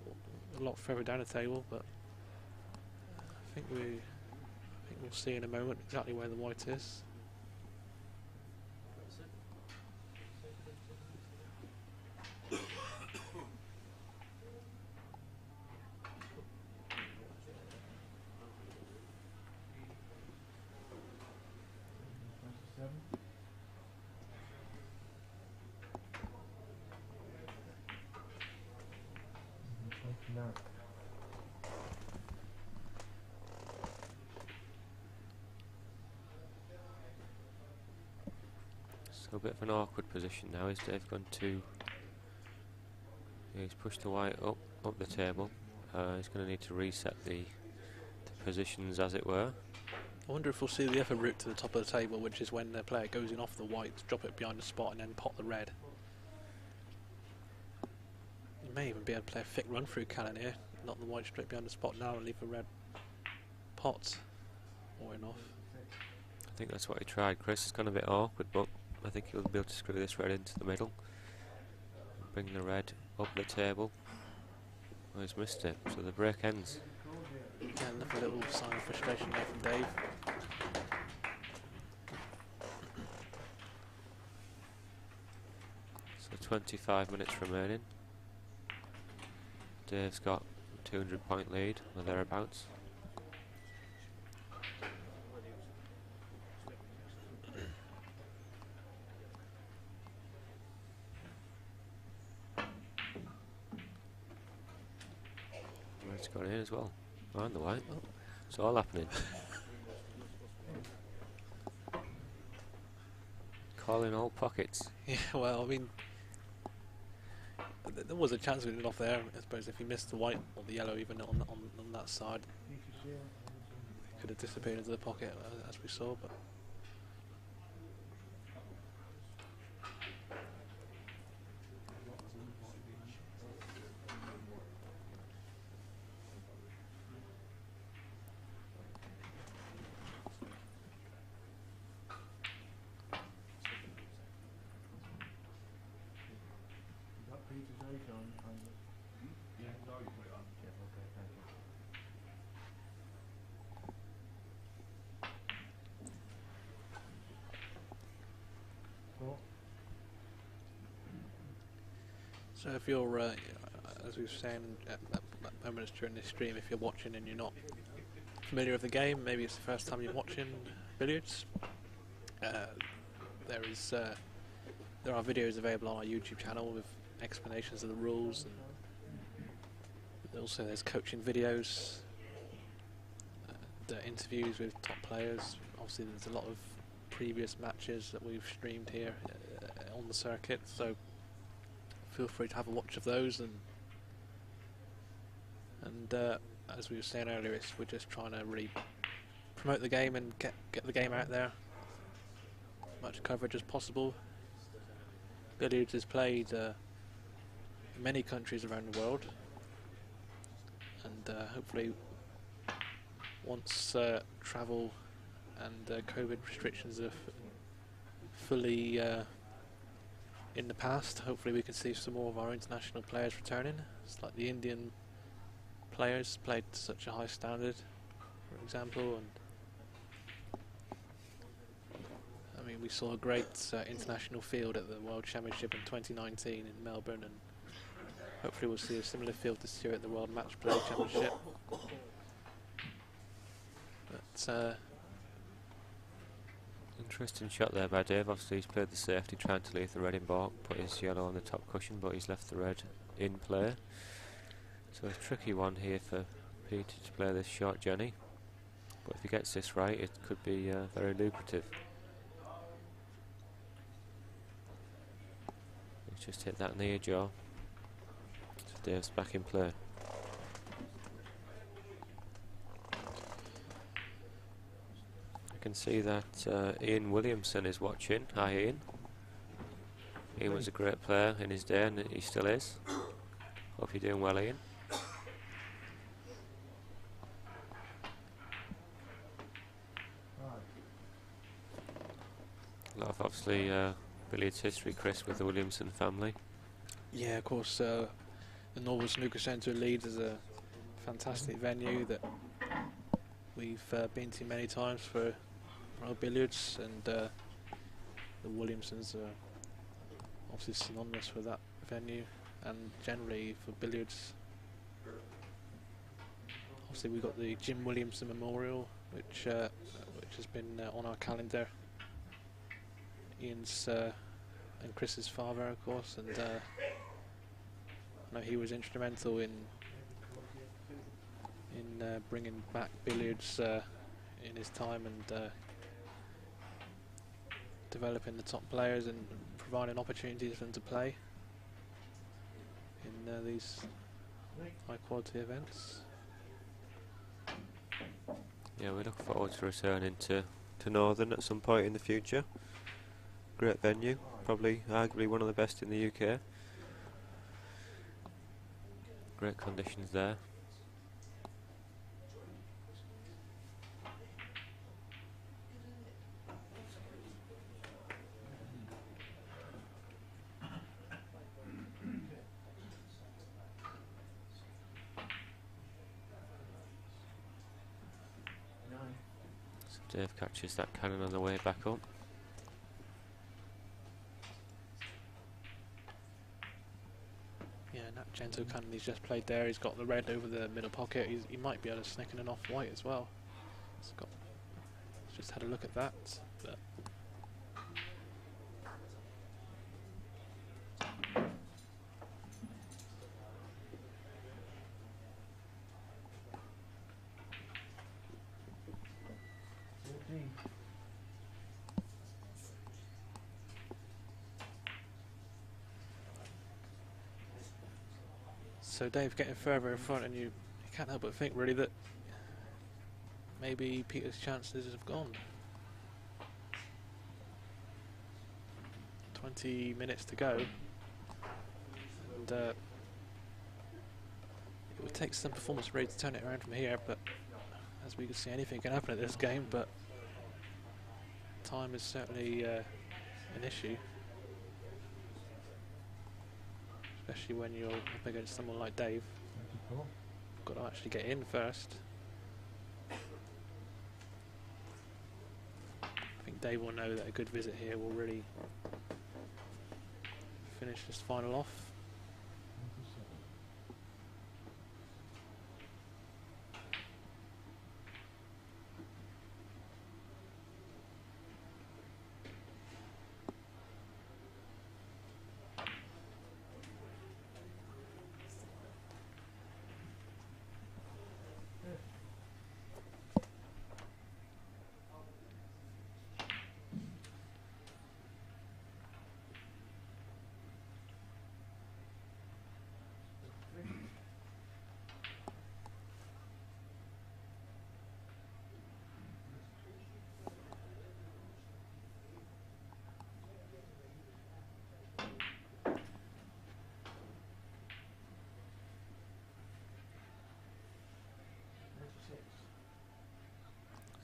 S1: a lot further down the table, but I think we'll see in a moment exactly where the white is.
S3: So a bit of an awkward position now. Is Dave going to? Yeah, he's pushed the white up the table. He's going to need to reset the positions, as it were.
S1: I wonder if we'll see the other route to the top of the table, which is when the player goes in off the white, drop it behind the spot, and then pot the red. You may even be able to play a thick run through cannon here, knock the white straight behind the spot now and leave the red pot or in off.
S3: I think that's what he tried, Chris. It's gone a bit awkward, but I think he'll be able to screw this red into the middle. Bring the red up the table. Oh, he's missed it, so the break ends.
S1: Again, another little sign of frustration there from Dave.
S3: So 25 minutes remaining. Dave's got 200-point lead, or thereabouts. Red's got in as well. And the white. Oh, it's all happening. Calling all pockets.
S1: Yeah, well, I mean, there was a chance with it off there. I suppose if he missed the white or the yellow, even on that side, it could have disappeared into the pocket, as we saw. But so if you're, as we were saying at moments during this stream, if you're watching and you're not familiar with the game, maybe it's the first time you're watching Billiards, there are videos available on our YouTube channel with explanations of the rules, and also there's coaching videos, the interviews with top players. Obviously there's a lot of previous matches that we've streamed here on the circuit, so feel free to have a watch of those. And as we were saying earlier, we're just trying to really promote the game and get the game out there, much coverage as possible. Billiards is played in many countries around the world, and hopefully once travel and COVID restrictions are fully in the past. Hopefully we can see some more of our international players returning. It's like the Indian players played to such a high standard, for example, and I mean we saw a great international field at the World Championship in 2019 in Melbourne, and hopefully we'll see a similar field this year at the World Match Play Championship. But
S3: interesting shot there by Dave. Obviously he's played the safety, trying to leave the red in baulk, put his yellow on the top cushion, but he's left the red in play. So a tricky one here for Peter to play this short Jenny, but if he gets this right it could be very lucrative. He's just hit that near jaw. So Dave's back in play. I can see that Ian Williamson is watching. Hi Ian. Ian was a great player in his day and he still is. Hope you're doing well, Ian. A lot of obviously billiards history, Chris, with the Williamson family.
S1: yeah, of course, the Norval Snooker Centre in Leeds is a fantastic venue that we've been to many times for our billiards, and the Williamsons are obviously synonymous with that venue and generally for billiards. Obviously we've got the Jim Williamson Memorial, which has been on our calendar. Ian's and Chris's father, of course, and I know he was instrumental in bringing back billiards in his time, and developing the top players and providing opportunities for them to play in these high quality events.
S3: Yeah, we look forward to returning to Northern at some point in the future. Great venue, probably arguably one of the best in the UK. Great conditions there. So Dave catches that cannon on the way back up.
S1: Yeah, and that gentle cannon he's just played there, he's got the red over the middle pocket. He might be able to sneak in an off-white as well. Just had a look at that. But so Dave getting further in front, and you can't help but think really that maybe Peter's chances have gone. 20 minutes to go, and it would take some performance really to turn it around from here, but as we can see, anything can happen at this game, but time is certainly an issue, especially when you're up against someone like Dave. Got to actually get in first. I think Dave will know that a good visit here will really finish this final off.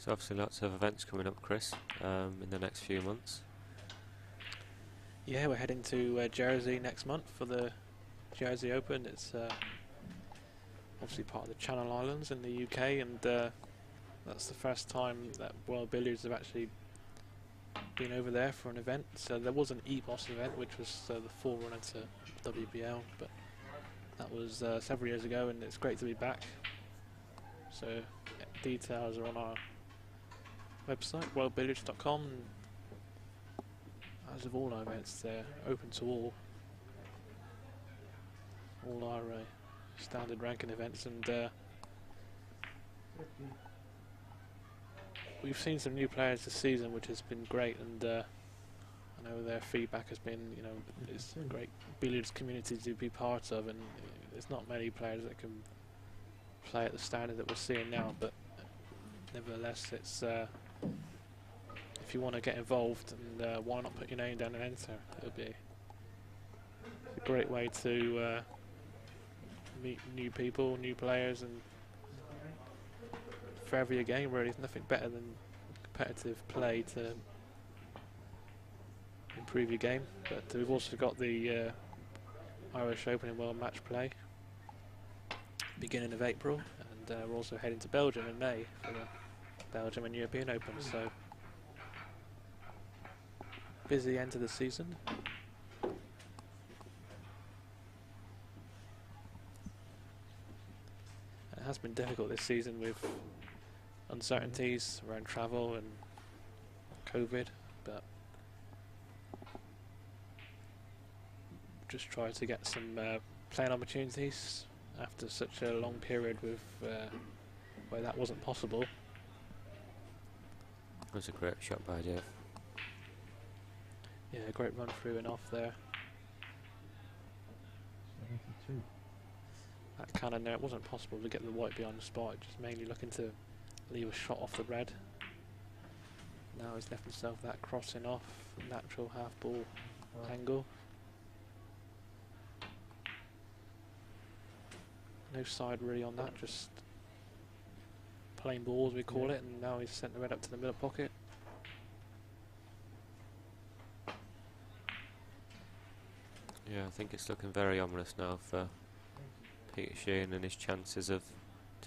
S3: So obviously lots of events coming up, Chris, in the next few months.
S1: Yeah, we're heading to Jersey next month for the Jersey Open. It's obviously part of the Channel Islands in the UK, and that's the first time that World Billiards have actually been over there for an event. So there was an EBOS event, which was the forerunner to WBL, but that was several years ago, and it's great to be back. So details are on our website, worldbilliards.com. As of all our events, they're open to all our standard ranking events, and we've seen some new players this season, which has been great, and I know their feedback has been, you know, it's a great billiards community to be part of, and there's not many players that can play at the standard that we're seeing now, but nevertheless, it's if you want to get involved, and why not put your name down and enter? It'll be a great way to meet new people, new players, and further your game. Really, there's nothing better than competitive play to improve your game. But we've also got the Irish Open in World Match Play beginning of April, and we're also heading to Belgium in May for the Belgium and European Open. So busy end of the season. It has been difficult this season with uncertainties around travel and COVID, but just try to get some playing opportunities after such a long period with where that wasn't possible.
S3: That was a great shot by Dave.
S1: Yeah, great run through and off there.
S2: 72.
S1: That cannon there, it wasn't possible to get the white behind the spot, just mainly looking to leave a shot off the red. Now he's left himself that crossing off, natural half ball angle. No side really on that, just plain ball as we call it, and now he's sent the red up to the middle pocket.
S3: Yeah, I think it's looking very ominous now for Peter Sheehan and his chances of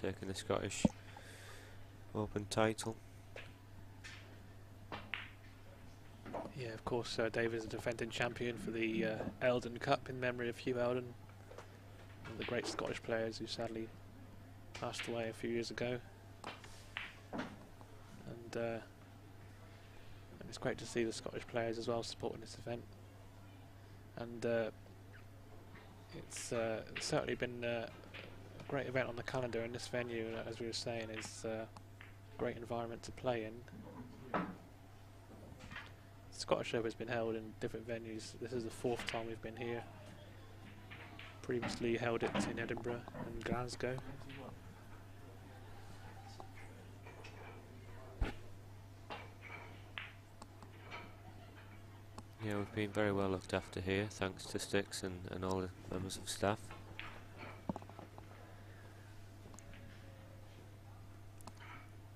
S3: taking the Scottish Open title.
S1: Yeah, of course, Dave is a defending champion for the Eldon Cup in memory of Hugh Eldon, one of the great Scottish players who sadly passed away a few years ago. And it's great to see the Scottish players as well supporting this event. And it's certainly been a great event on the calendar, and this venue, as we were saying, is a great environment to play in. The Scottish Open has been held in different venues. This is the fourth time we've been here. Previously held it in Edinburgh and Glasgow.
S3: Yeah, we've been very well looked after here, thanks to Sticks and all the members of staff.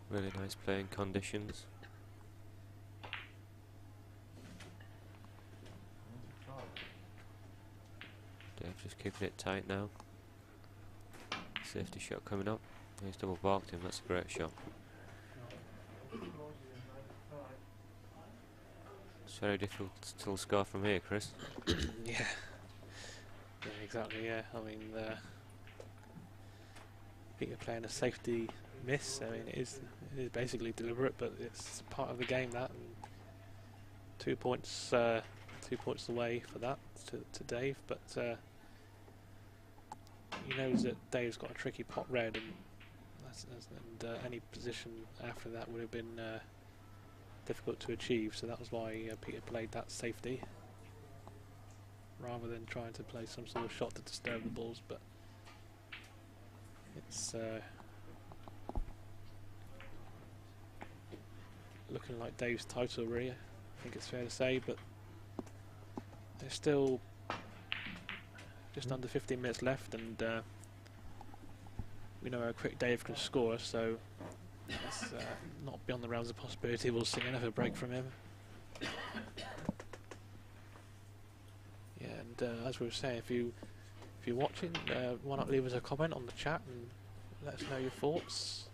S3: Really nice playing conditions. Dave just keeping it tight now. Safety shot coming up. He's double balked him, that's a great shot. It's very difficult to still score from here, Chris.
S1: Yeah, exactly. Yeah, I mean, Peter playing a safety miss. I mean, it is basically deliberate, but it's part of the game. That, and 2 points away for that to Dave. But he knows that Dave's got a tricky pot red, and any position after that would have been difficult to achieve. So that was why Peter played that safety, rather than trying to play some sort of shot to disturb the balls. But it's looking like Dave's title, really. I think it's fair to say, but there's still just under 15 minutes left, and we know how quick Dave can score, so It's not beyond the realms of possibility we'll see another break from him. Yeah, and as we were saying, if you're watching, why not leave us a comment on the chat and let us know your thoughts.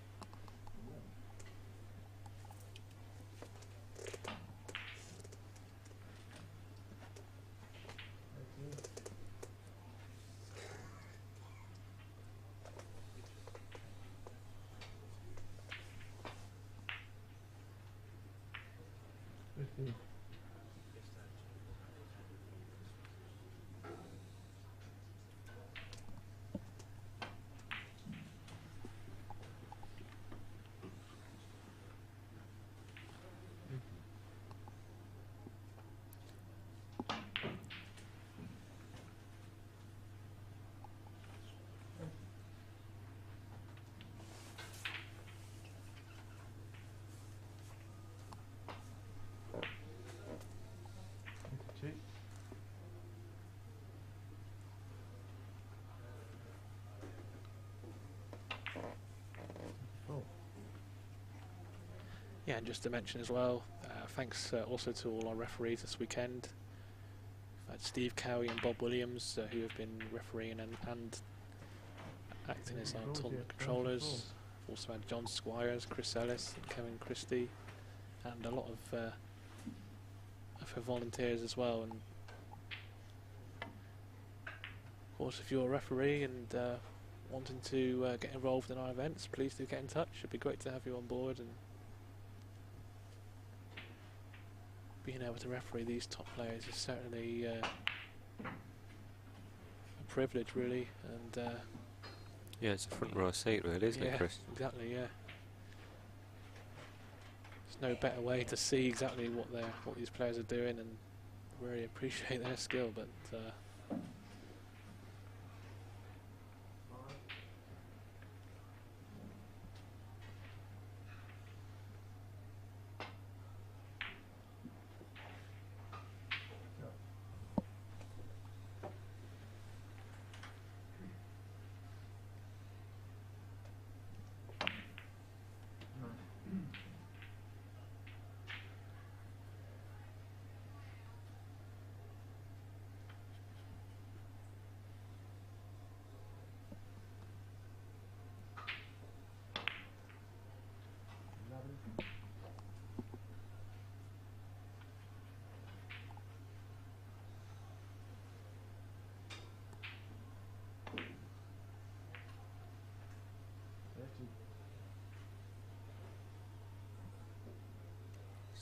S1: Yeah, and just to mention as well, thanks also to all our referees this weekend. We've had Steve Cowie and Bob Williams who have been refereeing and acting as our tournament controllers. We've also had John Squires, Chris Ellis and Kevin Christie, and a lot of her volunteers as well. And of course, if you're a referee and wanting to get involved in our events, please do get in touch. It'd be great to have you on board, and being able to referee these top players is certainly a privilege, really. And
S3: yeah, it's a front row seat, really, isn't it, Chris?
S1: Exactly. Yeah. There's no better way to see exactly what these players are doing, and really appreciate their skill. But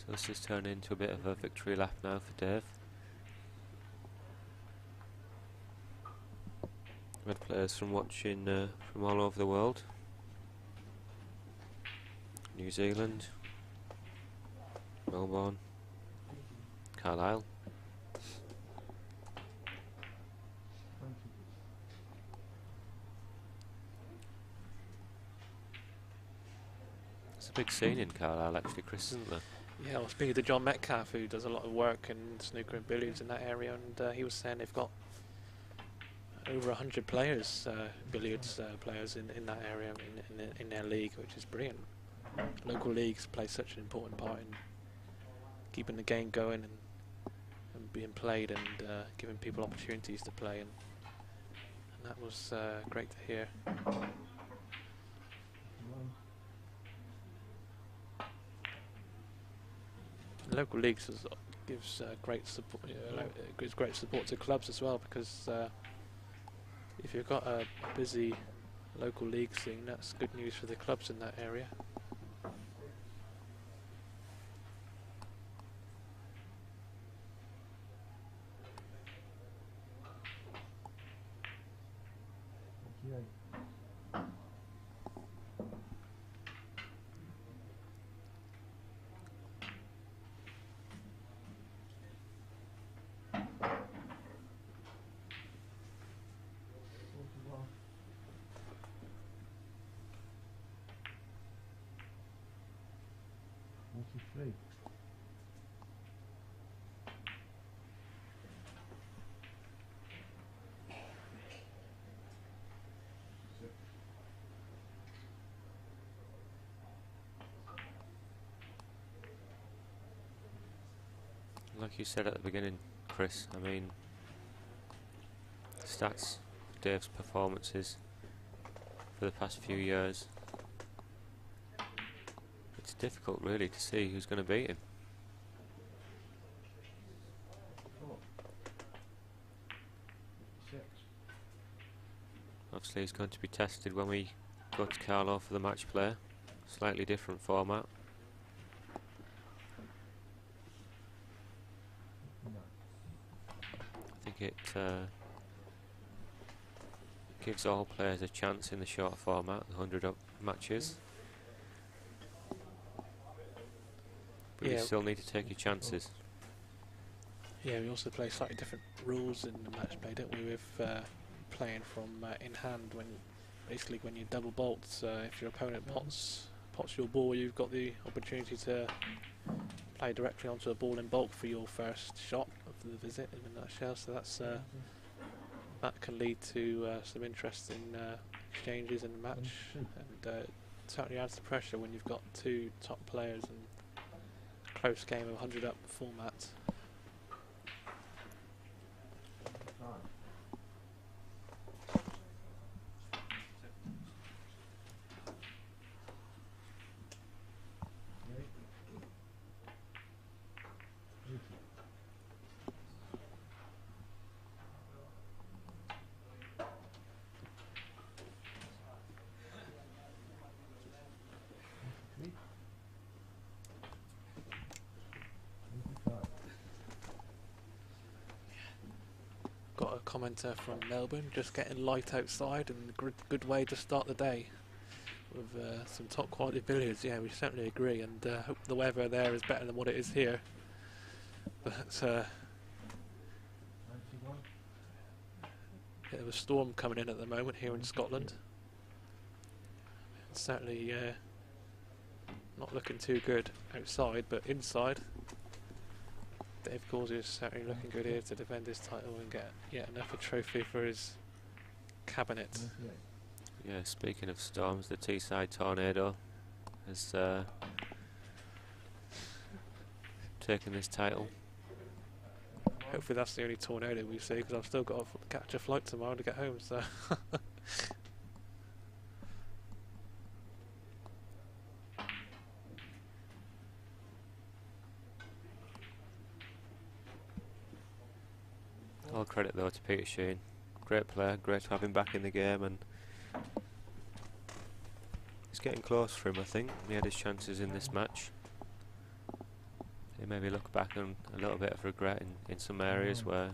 S3: So this is turning into a bit of a victory lap now for Dave. We had players from watching from all over the world. New Zealand, Melbourne, Carlisle. It's a big scene in Carlisle actually, Chris, isn't there?
S1: yeah, I was speaking to John Metcalf, who does a lot of work in snooker and billiards in that area, and he was saying they've got over 100 players, billiards players in that area in their league, which is brilliant. Local leagues play such an important part in keeping the game going and being played, and giving people opportunities to play, and that was great to hear. Local leagues gives great support. Gives great support to clubs as well, because if you've got a busy local league scene, that's good news for the clubs in that area.
S2: Three.
S3: like you said at the beginning, Chris, I mean, stats of Dave's performances for the past few years, it's difficult really to see who's going to beat him. Obviously he's going to be tested when we go to Carlo for the match play. Slightly different format. I think it gives all players a chance in the short format, the 100 up matches. But you still need to take your chances.
S1: Yeah, we also play slightly different rules in the match play, don't we, with playing from in hand, when basically when you double bolts, if your opponent pots your ball, you've got the opportunity to play directly onto a ball in bulk for your first shot of the visit, in a nutshell. So that's that can lead to some interesting exchanges in the match, and certainly adds the pressure when you've got two top players and a close game of 100 up format. Got a commenter from Melbourne, just getting light outside and a good way to start the day with some top quality billiards. Yeah, we certainly agree, and hope the weather there is better than what it is here. But bit of a storm coming in at the moment here in Scotland. It's certainly not looking too good outside, but inside Dave Causier is certainly looking good here to defend his title and get yet another trophy for his cabinet.
S3: Yeah, speaking of storms, the Teesside tornado has taken this title.
S1: Hopefully that's the only tornado we see, because I've still got to catch a flight tomorrow to get home, so
S3: All credit though to Peter Sheehan. Great player, great to have him back in the game, and it's getting close for him, I think. He had his chances in this match. He maybe look back on a little bit of regret in some areas where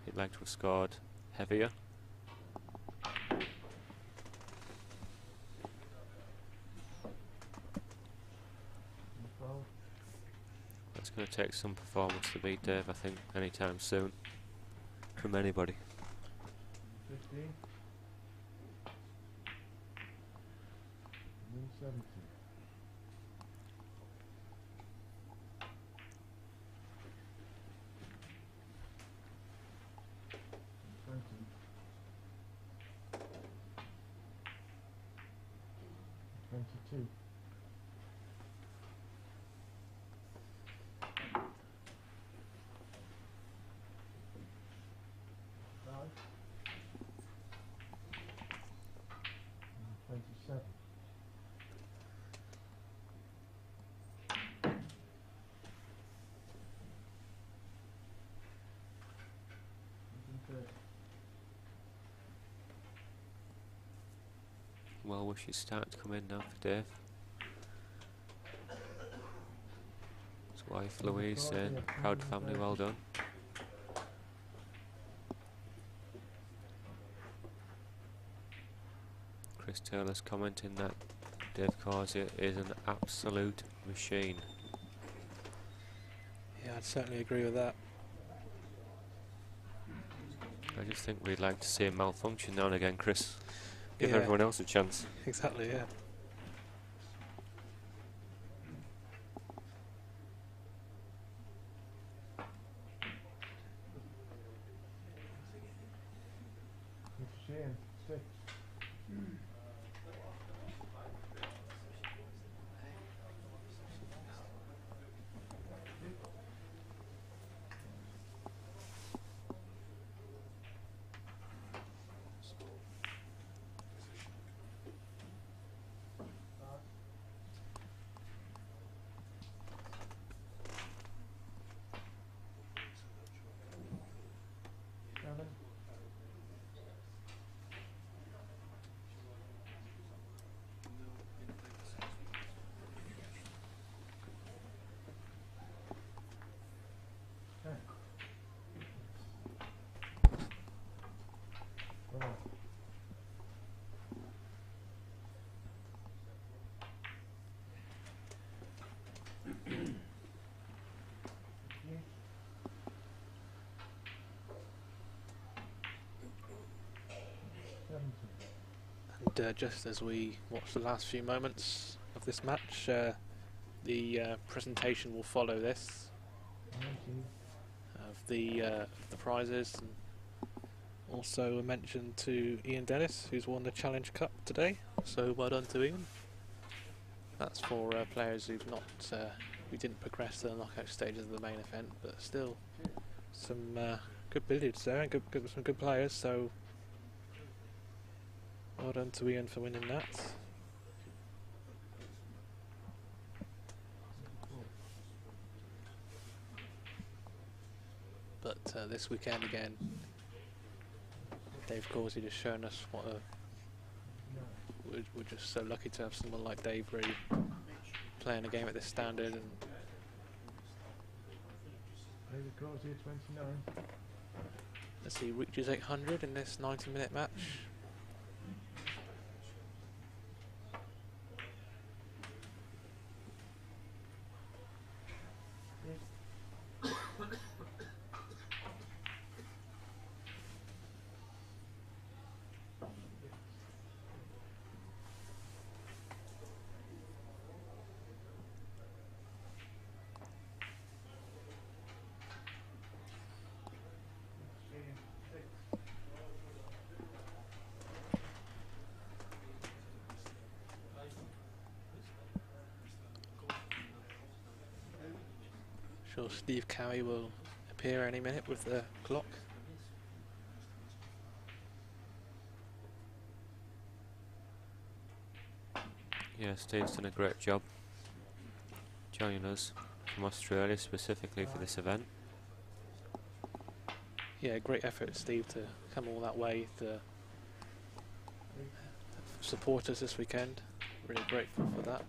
S3: he'd like to have scored heavier. It's going to take some performance to beat Dave, I think, anytime soon, from anybody.
S2: 15. 17. 20. 22. 27. 30.
S3: Well wishes starting to come in now for Dave. His wife Louise saying, proud family, well done. Chris Taylor's commenting that Dave Causier is an absolute machine.
S1: yeah, I'd certainly agree with that.
S3: I just think we'd like to see him malfunction now and again, Chris. Give
S1: Yeah.
S3: everyone else a chance.
S1: Exactly, yeah.
S2: Sheehan, 6. 15.
S1: just as we watch the last few moments of this match, the presentation will follow this of the prizes, and also a mention to Ian Dennis, who's won the Challenge Cup today. So well done to Ian. That's for players who didn't progress to the knockout stages of the main event, but still some good billiards there, and some good players. So well done to Ian for winning that. But this weekend again, Dave Causier just showing us what we're just so lucky to have someone like Dave really playing a game at this standard. And
S2: David Causier, 29.
S1: as he reaches 800 in this 90-minute match. Sure, Steve Cowie will appear any minute with the clock.
S3: Yeah, Steve's done a great job joining us from Australia specifically for this event.
S1: Yeah, great effort, Steve, to come all that way to support us this weekend. Really grateful for that.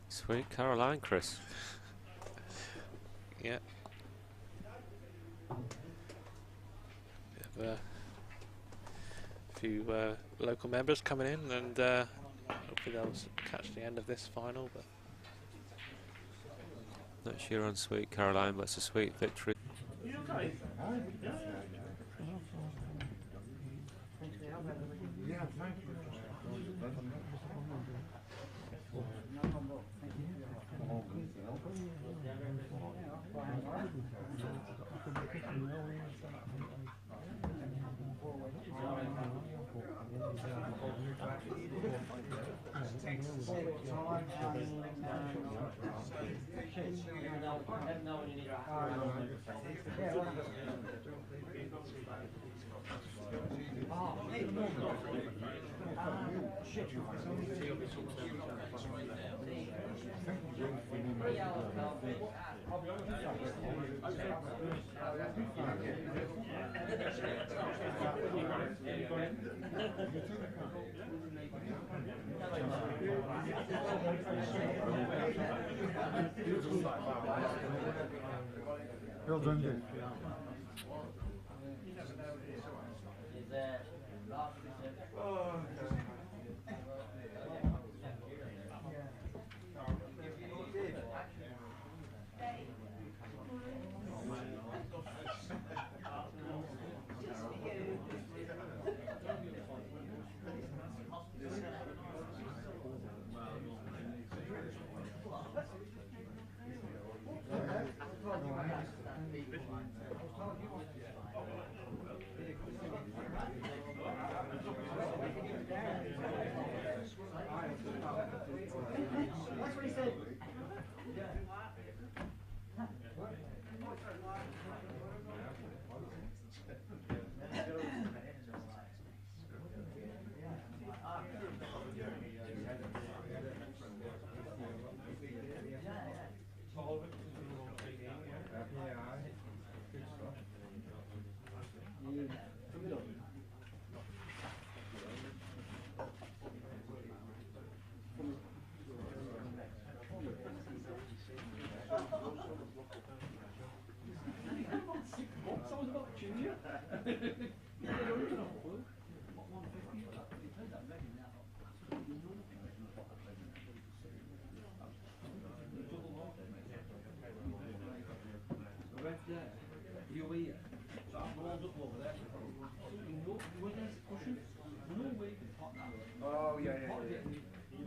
S3: Sweet Caroline, Chris.
S1: Yeah. We have a few local members coming in, and hopefully they'll catch the end of this final. But
S3: Not sure on Sweet Caroline, but it's a sweet victory.
S2: You okay? Yeah, thank you. Well done, Dave.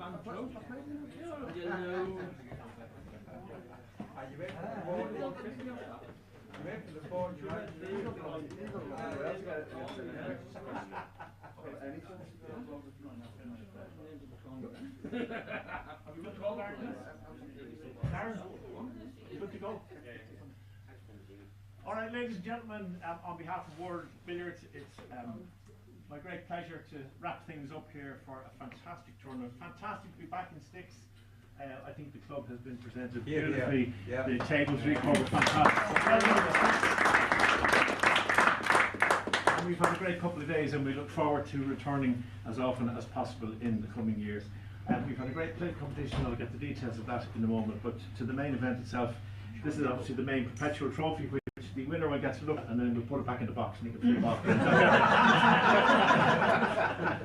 S5: Good to go. All right, ladies and gentlemen, on behalf of World Billiards, it's my great pleasure to wrap things up here for a fantastic tournament. Fantastic to be back in Sticks. I think the club has been presented beautifully. The tables recovered, fantastic. And we've had a great couple of days, and we look forward to returning as often as possible in the coming years. We've had a great play competition. I'll get the details of that in a moment. But to the main event itself, this is obviously the main perpetual trophy, which the winner will get to look, and then we'll put it back in the box and he can flip off.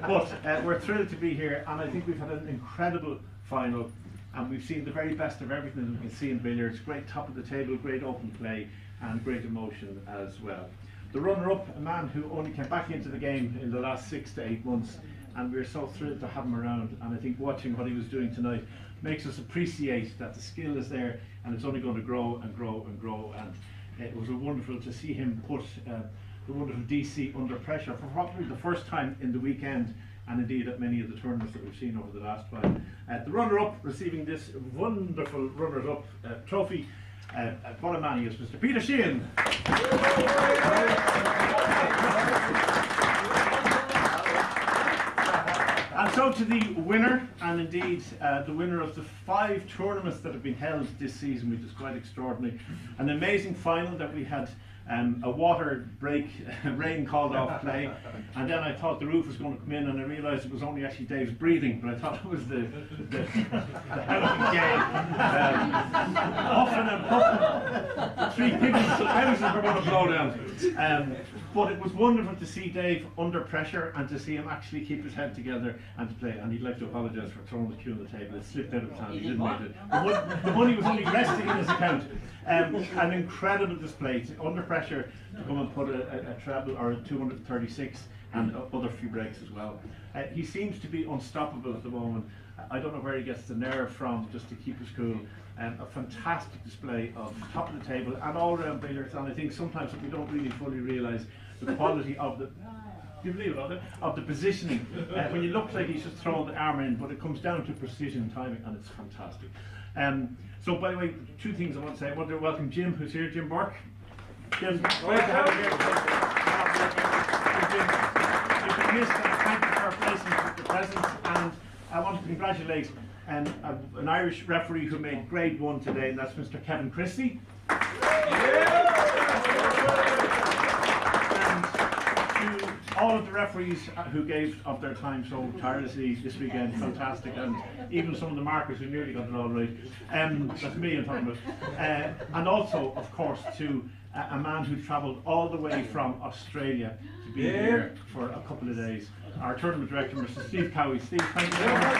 S5: But we're thrilled to be here, and I think we've had an incredible final, and we've seen the very best of everything that we can see in billiards. Great top of the table, great open play, and great emotion as well. The runner-up, a man who only came back into the game in the last 6 to 8 months, and we're so thrilled to have him around. And I think watching what he was doing tonight makes us appreciate that the skill is there, and it's only going to grow and grow and grow. And it was wonderful to see him put the wonderful DC under pressure for probably the first time in the weekend, and indeed at many of the tournaments that we've seen over the last while. The runner-up receiving this wonderful runners-up trophy, what a man he is, Mr. Peter Sheehan. And so to the winner, and indeed the winner of the 5 tournaments that have been held this season, which is quite extraordinary. An amazing final that we had a water break, rain called off play, and then I thought the roof was going to come in, and I realised it was only actually Dave's breathing, but I thought it was the hell of a game. Huffing and puffing, the 3 houses were going to blow down. But it was wonderful to see Dave under pressure and to see him actually keep his head together and to play. And he'd like to apologise for throwing the cue on the table. It slipped out of his hand. He didn't make it. The money was only resting in his account. An incredible display. Under pressure to come and put a treble or a 236 and other few breaks as well. He seems to be unstoppable at the moment. I don't know where he gets the nerve from just to keep his cool. A fantastic display of top of the table and all round billiards, and I think sometimes we don't really fully realise the quality of the of the positioning. When you look like he's just throwing the arm in, but it comes down to precision and timing, and it's fantastic. So by the way, 2 things I want to say. I want to welcome Jim, who's here, Jim Burke. Jim, great to have you here. You've been missed, and thank you for placing your presence, and I want to congratulate an Irish referee who made grade 1 today, and that's Mr. Kevin Christie. And to all of the referees who gave of their time so tirelessly this weekend, fantastic, and even some of the markers who nearly got it all right. That's me I'm talking about. And also, of course, to a man who travelled all the way from Australia to be here for a couple of days. Our tournament director, Mr. Steve Cowie. Steve, thank you very much.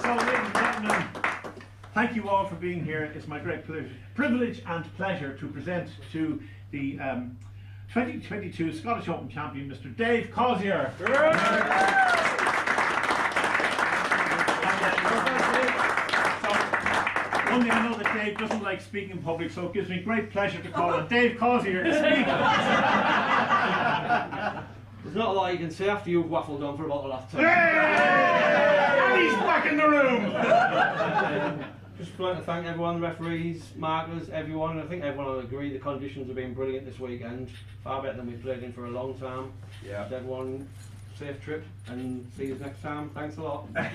S5: So, ladies and gentlemen, thank you all for being here. It's my great privilege and pleasure to present to the 2022 Scottish Open champion, Mr. Dave Causier. One thing I know that Dave doesn't like speaking in public, so it gives me great pleasure to call on Dave Causier to speak.
S6: There's not a lot you can say after you've waffled on for about the last 10
S5: And he's back in the room!
S6: Just like to thank everyone, referees, markers, everyone. I think everyone will agree the conditions have been brilliant this weekend. Far better than we've played in for a long time. Yeah. Everyone, safe trip, and see you next time. Thanks a lot.
S5: Very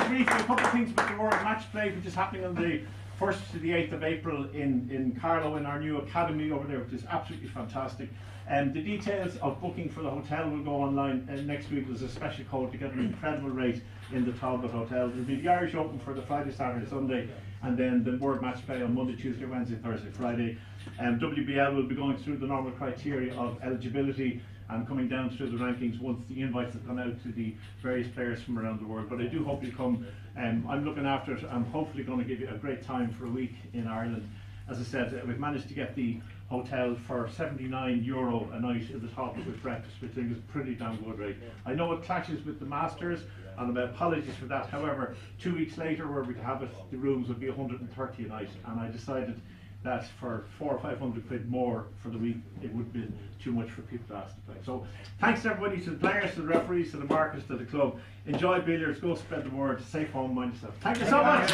S5: briefly, a couple of things about the World Match Play, which is happening on the 1st to the 8th of April in Carlow, in our new academy over there, which is absolutely fantastic. The details of booking for the hotel will go online next week. There's a special code to get an incredible rate in the Talbot Hotel. There'll be the Irish Open for the Friday, Saturday, Sunday, and then the World Match Play on Monday, Tuesday, Wednesday, Thursday, Friday. WBL will be going through the normal criteria of eligibility and coming down through the rankings once the invites have gone out to the various players from around the world. But I do hope you come. I'm looking after it. I'm hopefully going to give you a great time for a week in Ireland. As I said, we've managed to get the hotel for €79 a night in the top with breakfast, which I think is a pretty damn good rate. I know it clashes with the Masters, and my apologies for that. However, 2 weeks later, where we'd have it, the rooms would be 130 a night, and I decided that for 400 or 500 quid more for the week, it would be too much for people to ask to play. So, thanks to everybody, to the players, to the referees, to the markets, to the club. Enjoy billiards, go spread the word, safe home, mind yourself. Thank you so much.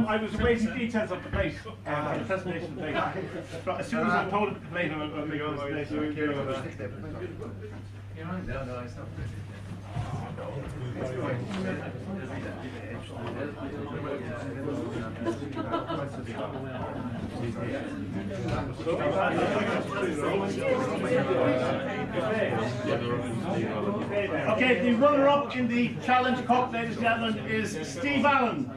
S5: I was awaiting details of the place, the presentation place. But as soon as I told him the plate, I'll be on the place. No, it's not. Okay, the runner-up in the Challenge Cup, ladies and gentlemen, is Steve Allen.